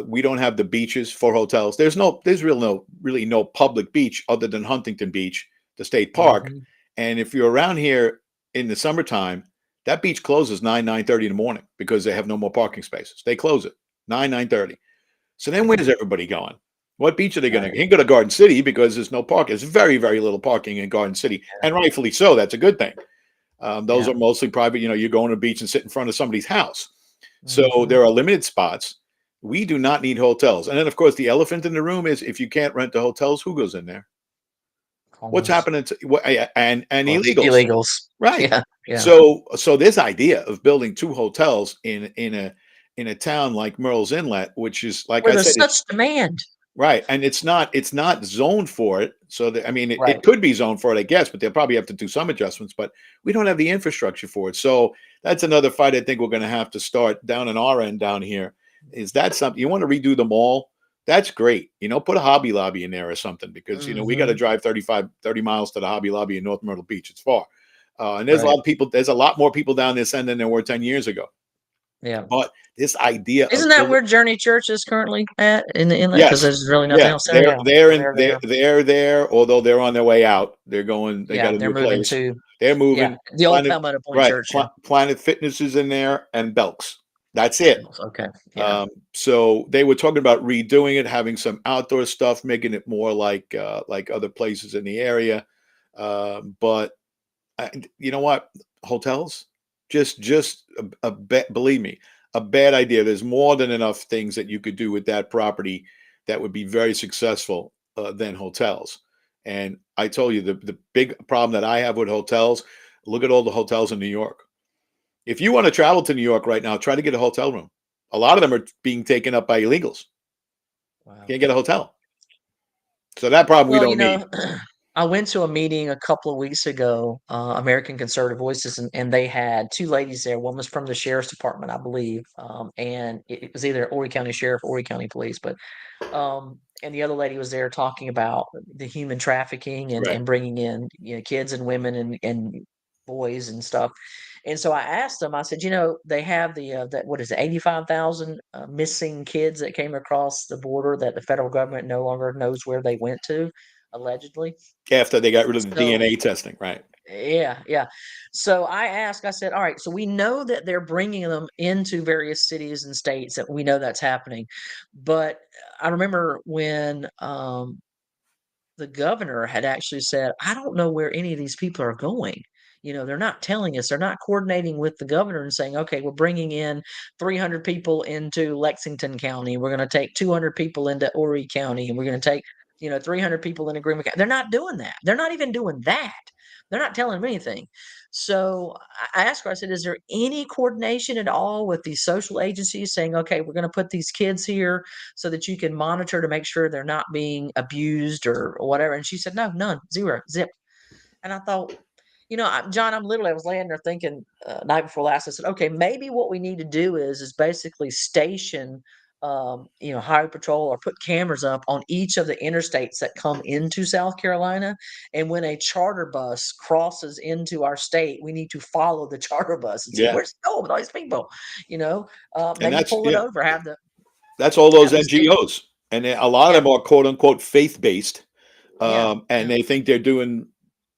We don't have the beaches for hotels. Really no public beach other than Huntington Beach, the state park. Mhm. And if you're around here in the summertime, that beach closes 9:30 in the morning because they have no more parking spaces. They close it 9:30. So then Mhm. where's everybody going? What beach are they going to? Right. Ain't go to Garden City because there's no parking. There's very little parking in Garden City, and rightfully so. That's a good thing. Those Yeah. are mostly private. You go on a beach and sit in front of somebody's house. So Mhm. there are limited spots. We do not need hotels. And then, of course, the elephant in the room is if you can't rent the hotels, who goes in there? What's Homeless. happening to and Well, illegals, illegals. right? Yeah. Yeah. So this idea of building two hotels in a town like Merle's Inlet, which is like Where I there's said, such demand. right, and it's not zoned for it. So that, I mean, it Right. could be zoned for it, I guess, but they'll probably have to do some adjustments. But we don't have the infrastructure for it. So that's another fight I think we're going to have to start down in our end down here. Is that something you want to redo the mall? That's great. Put a Hobby Lobby in there or something because we got to Mhm. drive 30 miles to the Hobby Lobby in North Myrtle Beach. It's far, and there's a Right. lot of people. There's a lot more people down this end than there were 10 years ago. Yeah. But this idea of Isn't that building where Journey Church is currently at in the inlet? Because Yes. there's really nothing Yeah, else there. Yeah. So they're there. they're there, although they're on their way out. They got Yeah. a They're new moving place. to, They're yeah, moving. the old Planet Palmetto Point right, Church. Yeah. Planet Fitness is in there and Belks. That's it. Okay. Yeah. So they were talking about redoing it, having some outdoor stuff, making it more like other places in the area. But you know what? Hotels, just believe me, a bad idea. There's more than enough things that you could do with that property that would be very successful than hotels. And I told you the big problem that I have with hotels. Look at all the hotels in New York. If you want to travel to New York right now, try to get a hotel room. A lot of them are being taken up by illegals. Wow. Can't get a hotel. So that problem we Well, don't need. I went to a meeting a couple of weeks ago, American Conservative Voices, and they had two ladies there. One was from the sheriff's department, I believe, and it was either Horry County Sheriff or Horry County Police. But and the other lady was there talking about the human trafficking and Right. bringing in kids and women and boys and stuff. And so I asked them. I said, they have that what is it, 85,000 missing kids that came across the border that the federal government no longer knows where they went to, allegedly. After they got rid of the So DNA testing. Right. yeah, yeah. So I asked, I said, all right, so we know that they're bringing them into various cities and states, that we know that's happening. But I remember when the governor had actually said, I don't know where any of these people are going. They're not telling us, they're not coordinating with the governor and saying, okay, we're bringing in 300 people into Lexington County. We're going to take 200 people into Horry County, and we're going to take, 300 people into Greenwood County. They're not doing that. They're not even doing that. They're not telling them anything. So I asked her, I said, is there any coordination at all with these social agencies saying, okay, we're going to put these kids here so that you can monitor to make sure they're not being abused or whatever? And she said, no, none, zero, zip. And I thought, John, I was laying there thinking night before last. I said, okay, maybe what we need to do is basically station, highway patrol, or put cameras up on each of the interstates that come into South Carolina. And when a charter bus crosses into our state, we need to follow the charter bus and see Yeah. where's it going with all these people. And Maybe pull it over, that's all those have the state. NGOs, and a lot of Yeah, them are quote unquote faith based, yeah, and yeah. they think they're doing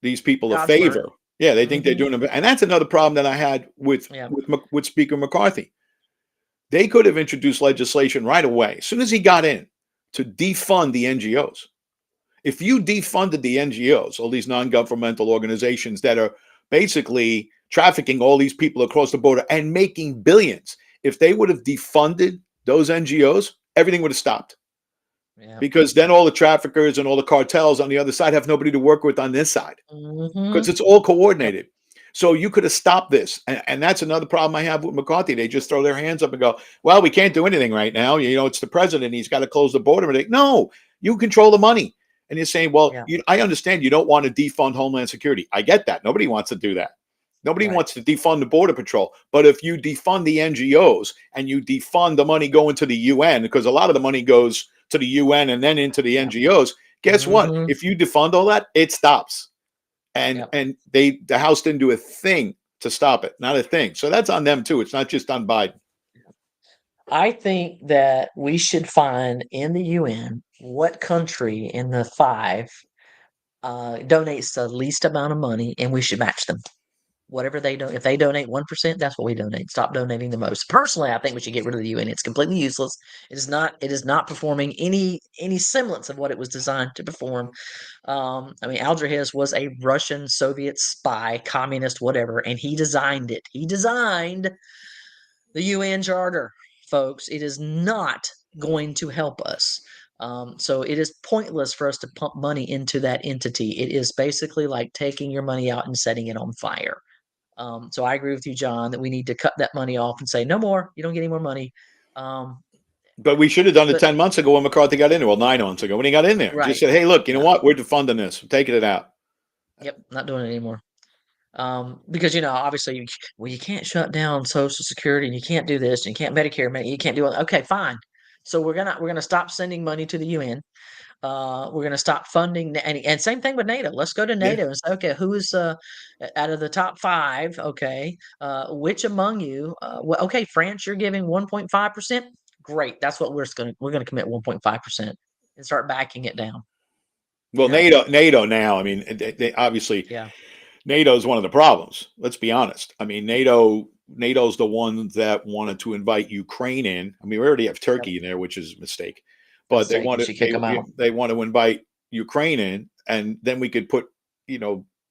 these people a God's word. favor. Yeah, they think they're Hmm. doing them, and that's another problem that I had Yeah. with Speaker McCarthy. They could have introduced legislation right away as soon as he got in to defund the NGOs. If you defunded the NGOs, all these non governmental organizations that are basically trafficking all these people across the border and making billions. If they would have defunded those NGOs, everything would have stopped. Yeah. Because then all the traffickers and all the cartels on the other side have nobody to work with on this side, because Mm-hmm. it's all Yep. coordinated. So you could have stopped this. And that's another problem I have with McCarthy. They just throw their hands up and go, well, we can't do anything right now. You know, it's the president. He's got to close the border. No, you control the money. And you're saying, well, Yeah. I understand you don't want to defund Homeland Security. I get that. Nobody wants to do that. Nobody Right. wants to defund the Border Patrol. But if you defund the NGOs and you defund the money going to the UN, because a lot of the money goes to the UN and then into the Yeah. NGOs, guess what? Mm-hmm. If you defund all that, it stops. And Yep. and the House didn't do a thing to stop it. Not a thing. So that's on them too. It's not just on Biden. I think that we should find in the UN what country in the five donates the least amount of money, and we should match them. Whatever they do, if they donate 1%, that's what we donate. Stop donating the most. Personally, I think we should get rid of the UN. It's completely useless. It is not. It is not performing any semblance of what it was designed to perform. I mean, Algerhiz was a Russian Soviet spy, communist, whatever, and he designed it. He designed the UN Charter, folks. It is not going to help us. So it is pointless for us to pump money into that entity. It is basically like taking your money out and setting it on fire. So I agree with you, John, that we need to cut that money off and say, no more. You don't get any more money. Um, But we should have done it but 10 months ago when McCarthy got in there. Well, 9 months ago when he got in there. Just right. said, hey, look, you know Yeah. what? We're defunding this. We're taking it out. Yep. Not doing it anymore. Because obviously, you can't shut down Social Security, and you can't do this, and you can't Medicare, you can't do it. Okay, fine. So we're gonna stop sending money to the UN. We're gonna stop funding, and same thing with NATO. Let's go to Yeah. NATO and say, okay, who is out of the top five? Okay, which among you? Okay, France, you're giving 1.5%. Great, that's what we're gonna commit 1.5% and start backing it down. Well, NATO now, I mean, they obviously Yeah. NATO is one of the problems. Let's be honest. I mean, NATO's the one that wanted to invite Ukraine in. I mean, we already have Yep. Turkey in there, which is a mistake. But they Mistake. want We to should kick them out. they want to invite Ukraine in, and then we could put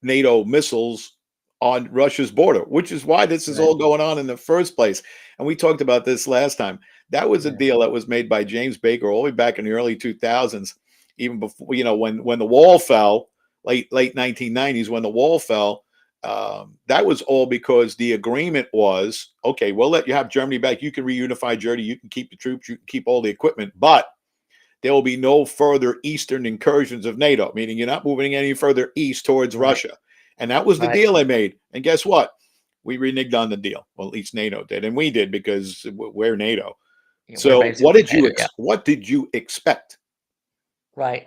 NATO missiles on Russia's border, which is why this is Right. all going on in the first place. And we talked about this last time. That was a Yeah. deal that was made by James Baker all the way back in the early 2000s, even before when the wall fell, late 1990s when the wall fell. That was all because the agreement was, okay, we'll let you have Germany back. You can reunify Germany. You can keep the troops. You can keep all the equipment. But there will be no further eastern incursions of NATO, meaning you're not moving any further east towards Right. Russia. And that was the Right. deal they made. And guess what? We reneged on the deal. Well, at least NATO did. And we did because we're NATO. Yeah, we're So basically NATO. Yeah. what did you expect? Right.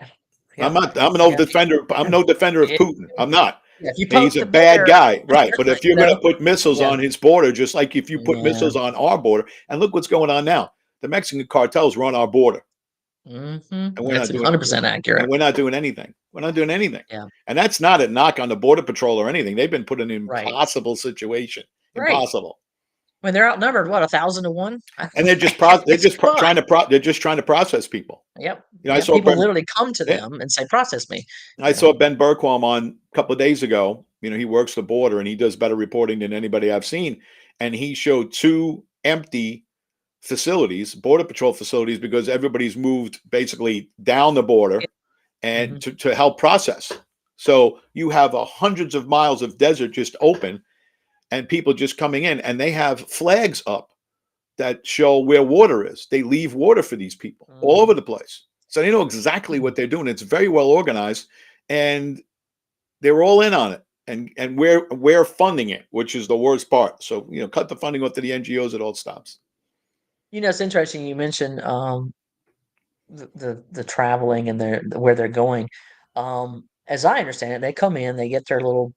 I'm Yep. not. I'm no Yeah. defender. I'm no defender of Yeah. Putin. I'm not. Yeah, if you He's poke a the bad bear, guy, right? But if you're going to know. put missiles Yeah. on his border, just like if you put Yeah. missiles on our border, and look what's going on now, the Mexican cartels run our border, Mm-hmm. and we're That's not doing 100% accurate. and we're not doing anything. We're not doing anything. Yeah. And that's not a knock on the border patrol or anything. They've been put in an Right. impossible situation. Right. Impossible. When they're outnumbered, what, 1,000 to 1? And they're just trying to process people. Yep. I Yeah, saw people Ben, literally come to yeah, them and say, "Process me." I Yeah. saw Ben Bergquam on a couple of days ago. He works the border and he does better reporting than anybody I've seen. And he showed 2 empty facilities, border patrol facilities, because everybody's moved basically down the border and Mhm. to help process. So you have hundreds of miles of desert just open and people just coming in, and they have flags up that show where water is. They leave water for these people all over the place. So they know exactly what they're doing. It's very well organized, and they're all in on it. And we're funding it, which is the worst part. So cut the funding off to the NGOs, it all stops. It's interesting you mentioned the traveling and where they're going. As I understand it, they come in, they get their little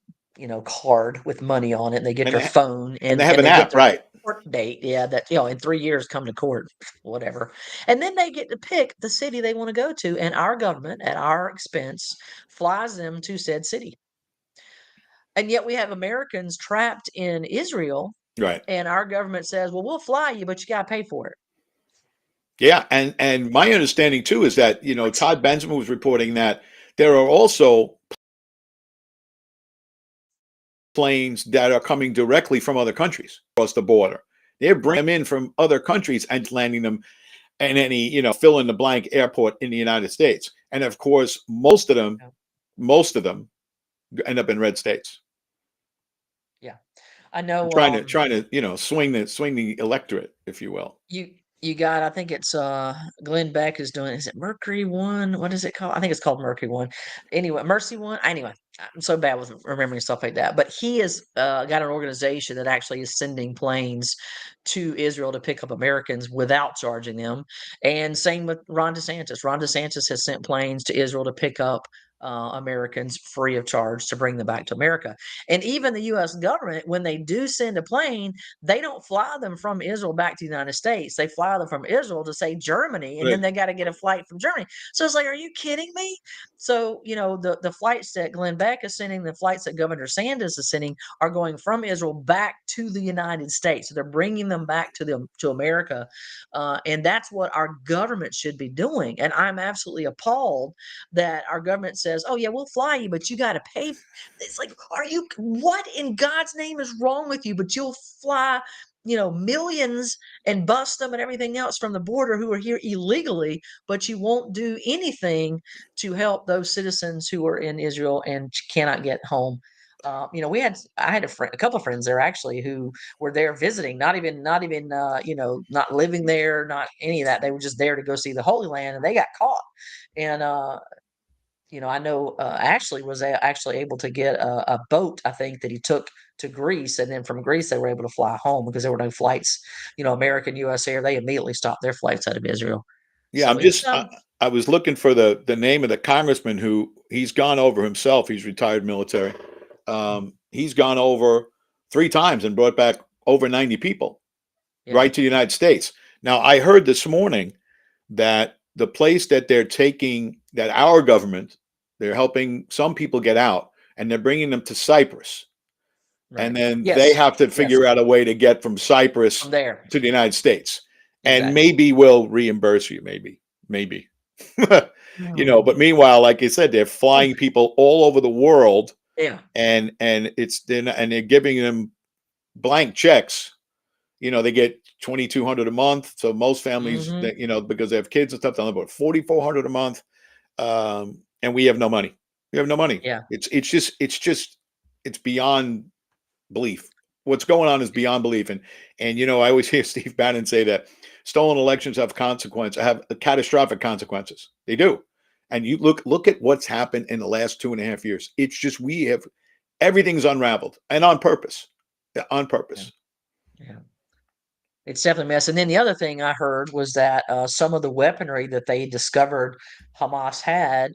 card with money on it, and they get And their they, phone, and they and have an they get app, their right? court date. Yeah, that in 3 years come to court, whatever. And then they get to pick the city they want to go to, and our government, at our expense, flies them to said city. And yet we have Americans trapped in Israel, Right. and our government says, "Well, we'll fly you, but you got to pay for it." Yeah, and my understanding too is that What? Todd Benjamin was reporting that there are also planes that are coming directly from other countries across the border. They're bringing them in from other countries and landing them in any, fill in the blank airport in the United States. And of course, most of them end up in red states. Yeah. I know. Trying to, swing the electorate, if you will. You got, I think it's Glenn Beck is doing, is it Mercury One? What is it called? I think it's called Mercury One. Anyway, Mercy One. Anyway, I'm so bad with remembering stuff like that. But he has got an organization that actually is sending planes to Israel to pick up Americans without charging them. And same with Ron DeSantis. Ron DeSantis has sent planes to Israel to pick up Americans free of charge to bring them back to America. And even the U.S. government, when they do send a plane, they don't fly them from Israel back to the United States. They fly them from Israel to, say, Germany, and then they got to get a flight from Germany. So it's like, are you kidding me? So, the flights that Glenn Beck is sending, the flights that Governor Sanders is sending are going from Israel back to the United States. So they're bringing them back to America. And that's what our government should be doing. And I'm absolutely appalled that our government says, oh, yeah, we'll fly you, but you got to pay. It's like, what in God's name is wrong with you? But you'll fly, millions and bust them and everything else from the border who are here illegally, but you won't do anything to help those citizens who are in Israel and cannot get home. I had a couple of friends there actually who were there visiting, not even, not living there, not any of that. They were just there to go see the Holy Land, and they got caught. And I know Ashley was actually able to get a boat, I think, that he took to Greece, and then from Greece they were able to fly home because there were no flights. American US Air, they immediately stopped their flights out of Israel. Yeah, So it's I was looking for the name of the congressman who he's gone over himself. He's retired military. He's gone over 3 times and brought back over 90 people right to the United States. Now, I heard this morning that the place that they're taking, that our government, they're helping some people get out, and they're bringing them to Cyprus. Right. And then they have to figure out a way to get from Cyprus to the United States. Exactly. And maybe we'll reimburse you, maybe. But meanwhile, like I said, they're flying people all over the world. Yeah. And they're giving them blank checks. They get $2,200 a month. So most families, because they have kids and stuff, they'll have about $4,400 a month. And we have no money. We have no money. Yeah. It's beyond belief. What's going on is beyond belief. And I always hear Steve Bannon say that stolen elections have catastrophic consequences. They do. And you look at what's happened in the last 2.5 years. It's just, everything's unraveled, and on purpose. On purpose. Yeah. It's definitely a mess. And then the other thing I heard was that some of the weaponry that they discovered Hamas had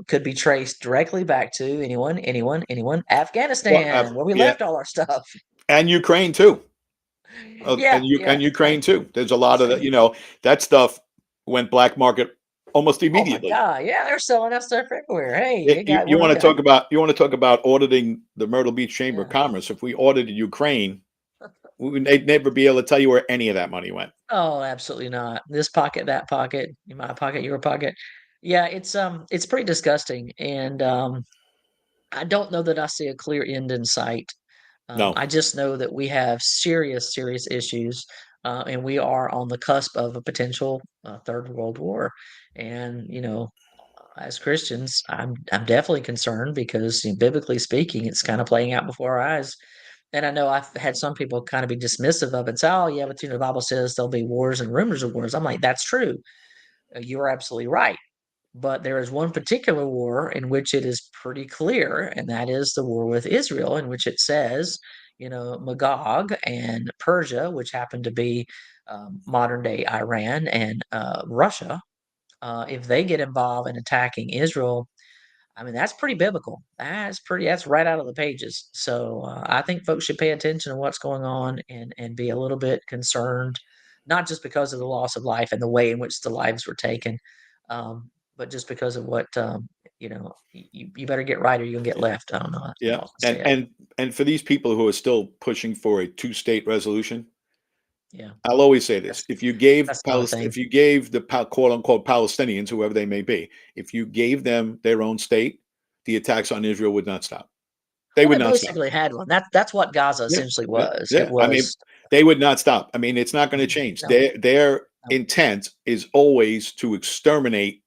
could be traced directly back to anyone, Afghanistan, where we left all our stuff. And Ukraine too. And Ukraine too. There's a lot of that, that stuff went black market almost immediately. Oh my God. Yeah, they're selling that stuff everywhere. Hey, you want to talk about auditing the Myrtle Beach Chamber of Commerce? If we audited Ukraine, they'd never be able to tell you where any of that money went. Oh, absolutely not. This pocket, that pocket, my pocket, your pocket. Yeah, it's pretty disgusting, and I don't know that I see a clear end in sight. No, I just know that we have serious issues, and we are on the cusp of a potential third world war. And as Christians, I'm definitely concerned because biblically speaking, it's kind of playing out before our eyes. And I know I've had some people kind of be dismissive of it and say, oh, yeah, but the Bible says there'll be wars and rumors of wars. I'm like, that's true. You are absolutely right. But there is one particular war in which it is pretty clear, and that is the war with Israel, in which it says, Magog and Persia, which happen to be modern day Iran and Russia, if they get involved in attacking Israel, I mean, that's pretty biblical. That's right out of the pages. So I think folks should pay attention to what's going on and be a little bit concerned, not just because of the loss of life and the way in which the lives were taken, but just because of what, you better get right or you'll get left. I don't know. Yeah. And for these people who are still pushing for a 2-state resolution, yeah, I'll always say this: if you gave the quote unquote Palestinians, whoever they may be, if you gave them their own state, the attacks on Israel would not stop. They Well, would they not stop. basically had one. That's what Gaza Yeah, essentially yeah, was. It yeah. I mean, was they would not stop. I mean, it's not going to change. no, Their no. intent is always to exterminate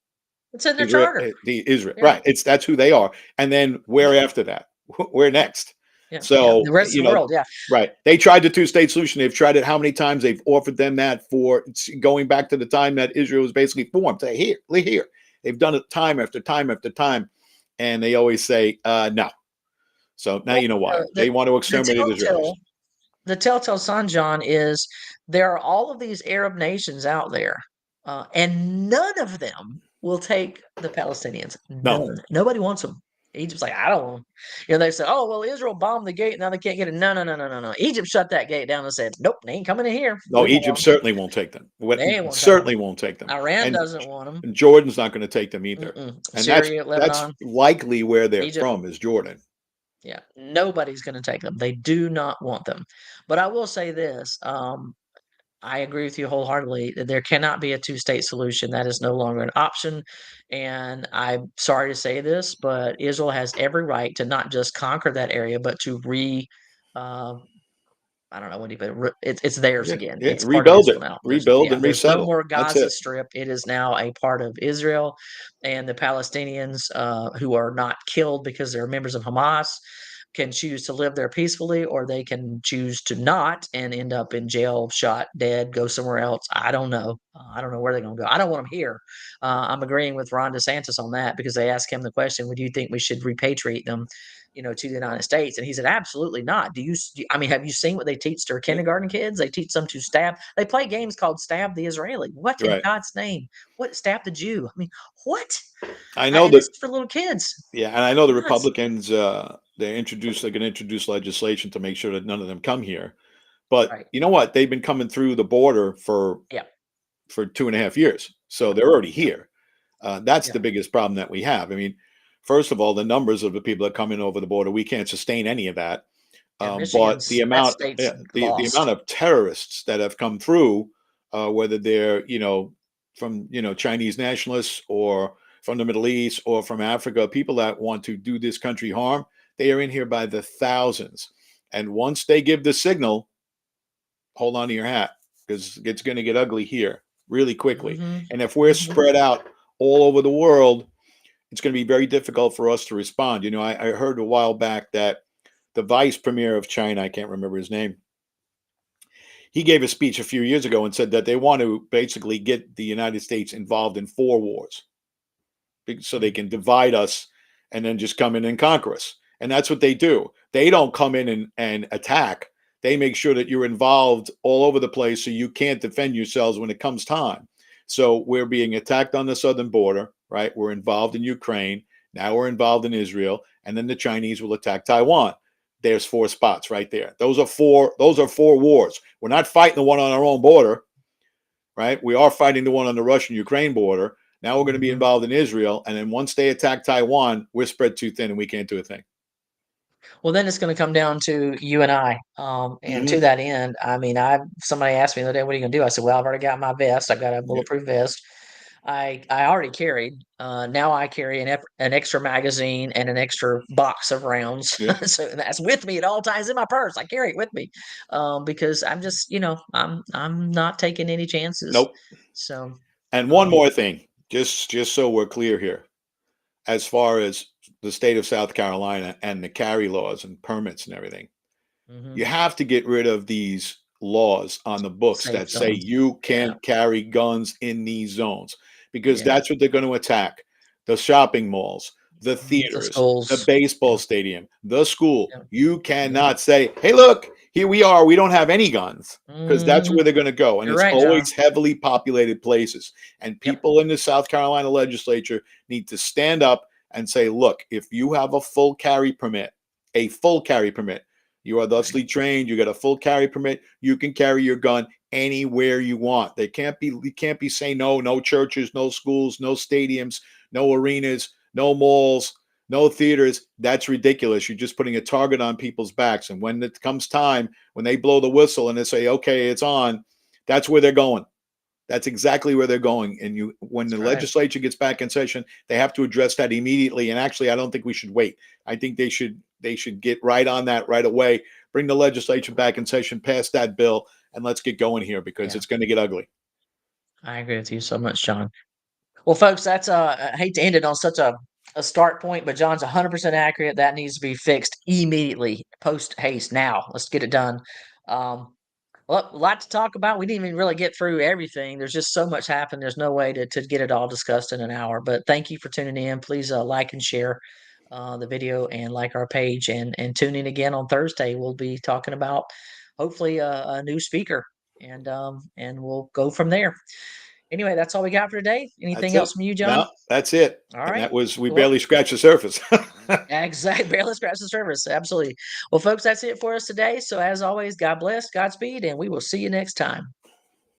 It's in their Israel. charter. The Israel, Yeah, right? That's who they are. And then yeah, where after that? Where next? yeah, yeah. So The rest of the world, yeah. right? They tried the two-state solution. They've tried it how many times? They've offered them that for going back to the time that Israel was basically formed. Say here, here. They've done it time after time after time, and they always say no. So now Well, you know why the they want to the exterminate Israelis. the telltale sign, John, is there are all of these Arab nations out there, and none of them will take the Palestinians. No, None. Nobody wants them. Egypt's like, I don't want 'em. They say, oh, well, Israel bombed the gate. Now they can't get it. No, no, no, no, no, no. Egypt shut that gate down and said, nope, they ain't coming in here. no. We want Egypt 'em. certainly won't take them. They won't take them. Certainly won't take them. Iran And doesn't want them. Jordan's not going to take them either. And Syria, that's Lebanon, likely where they're Egypt. from is Jordan. Yeah, nobody's going to take them. They do not want them. But I will say this: I agree with you wholeheartedly that there cannot be a two-state solution. That is no longer an option. And I'm sorry to say this, but Israel has every right to not just conquer that area, but to uh, I don't know what even it's theirs Yeah, again. yeah. It's part of Rebuild Israel it, now. rebuild and There's no resettle. more That's Gaza it. Strip. It is now a part of Israel, and the Palestinians who are not killed because they're members of Hamas can choose to live there peacefully, or they can choose to not and end up in jail, shot, dead, go somewhere else. I don't know. I don't know where they're going to go. I don't want them here. I'm agreeing with Ron DeSantis on that because they asked him the question: would you think we should repatriate them? To the United States. And he said, absolutely not. I mean, have you seen what they teach their Yeah, kindergarten kids? They teach them to stab. They play games called Stab the Israeli. What in right. God's name? What stab the Jew? I mean, what? I know And this that. is for little kids. Yeah, and I know the Nuts. Republicans. They're going to introduce legislation to make sure that none of them come here. But Right. you know what? They've been coming through the border Yeah. for 2.5 years, so Yeah. they're already Yeah. here. That's Yeah. the biggest problem that we have. I mean, first of all, the numbers of the people that come in over the border, we can't sustain any of that. Yeah. But Michigan's, that state's the lost. amount of terrorists that have come through, whether they're from Chinese nationalists or from the Middle East or from Africa, people that want to do this country harm, they are in here by the thousands. And once they give the signal, hold on to your hat because it's going to get ugly here really quickly. Hmm. And if we're Hmm. spread out all over the world, it's going to be very difficult for us to respond. I heard a while back that the vice premier of China, I can't remember his name, he gave a speech a few years ago and said that they want to basically get the United States involved in 4 wars so they can divide us and then just come in and conquer us. And that's what they do. They don't come in and attack. They make sure that you're involved all over the place so you can't defend yourselves when it comes time. So we're being attacked on the southern border, right? We're involved in Ukraine. Now we're involved in Israel. And then the Chinese will attack Taiwan. There's 4 spots right there. Those are 4 wars. We're not fighting the one on our own border, right? We are fighting the one on the Russian-Ukraine border. Now we're going to be Hmm. involved in Israel. And then once they attack Taiwan, we're spread too thin and we can't do a thing. Well, then it's going to come down to you and I. And to Mm-hmm. that end, I mean, somebody asked me the other day, "What are you going to do?" I said, "Well, I've already got my vest. I've got a Yeah. bulletproof vest. I already carried. Now I carry an extra magazine and an extra box of rounds. Yeah. So that's with me at all times in my purse. I carry it with me because I'm just, I'm not taking any chances. Nope. So And one um, more thing, just so we're clear here, as far as the state of South Carolina and the carry laws and permits and everything, mhm. you have to get rid of these laws on the books Safe that say zones. you Yeah, can't carry guns in these zones because yeah. that's what they're going to attack. The shopping malls, the The theaters, the schools. baseball Yeah, stadium, the school. yeah, You yeah. cannot say, hey, look, here we are. We don't have any guns because that's Mhm. where they're going to go. And You're it's right, John. always heavily populated places. And Yep. people in the South Carolina legislature need to stand up and say, look, if you have a full carry permit, you are thusly trained. You got a full carry permit. You can carry your gun anywhere you want. You can't be saying no churches, no schools, no stadiums, no arenas, no malls, no theaters. That's ridiculous. You're just putting a target on people's backs. And when it comes time, when they blow the whistle and they say, okay, it's on, that's where they're going. That's exactly where they're going. And when the That's right. legislature gets back in session, they have to address that immediately. And actually, I don't think we should wait. I think they should they should get right on that right away. Bring the legislature back in session, pass that bill, and let's get going here because Yeah. it's going to get ugly. I agree with you so much, John. Well, folks, that's I hate to end it on such a start point, but John's 100% accurate. That needs to be fixed immediately, post haste now. Let's get it done. Well, a lot to talk about. We didn't even really get through everything. There's just so much happened. There's no way to get it all discussed in an hour. But thank you for tuning in. Please like and share the video and like our page and tune in again on Thursday. We'll be talking about hopefully a new speaker and we'll go from there. Anyway, that's all we got for today. That's Anything it. else from you, John? No, that's it. All And right. that was, we Well, barely scratched the surface. exactly. Barely scratch the surface. Absolutely. Well, folks, that's it for us today. So as always, God bless, Godspeed, and we will see you next time.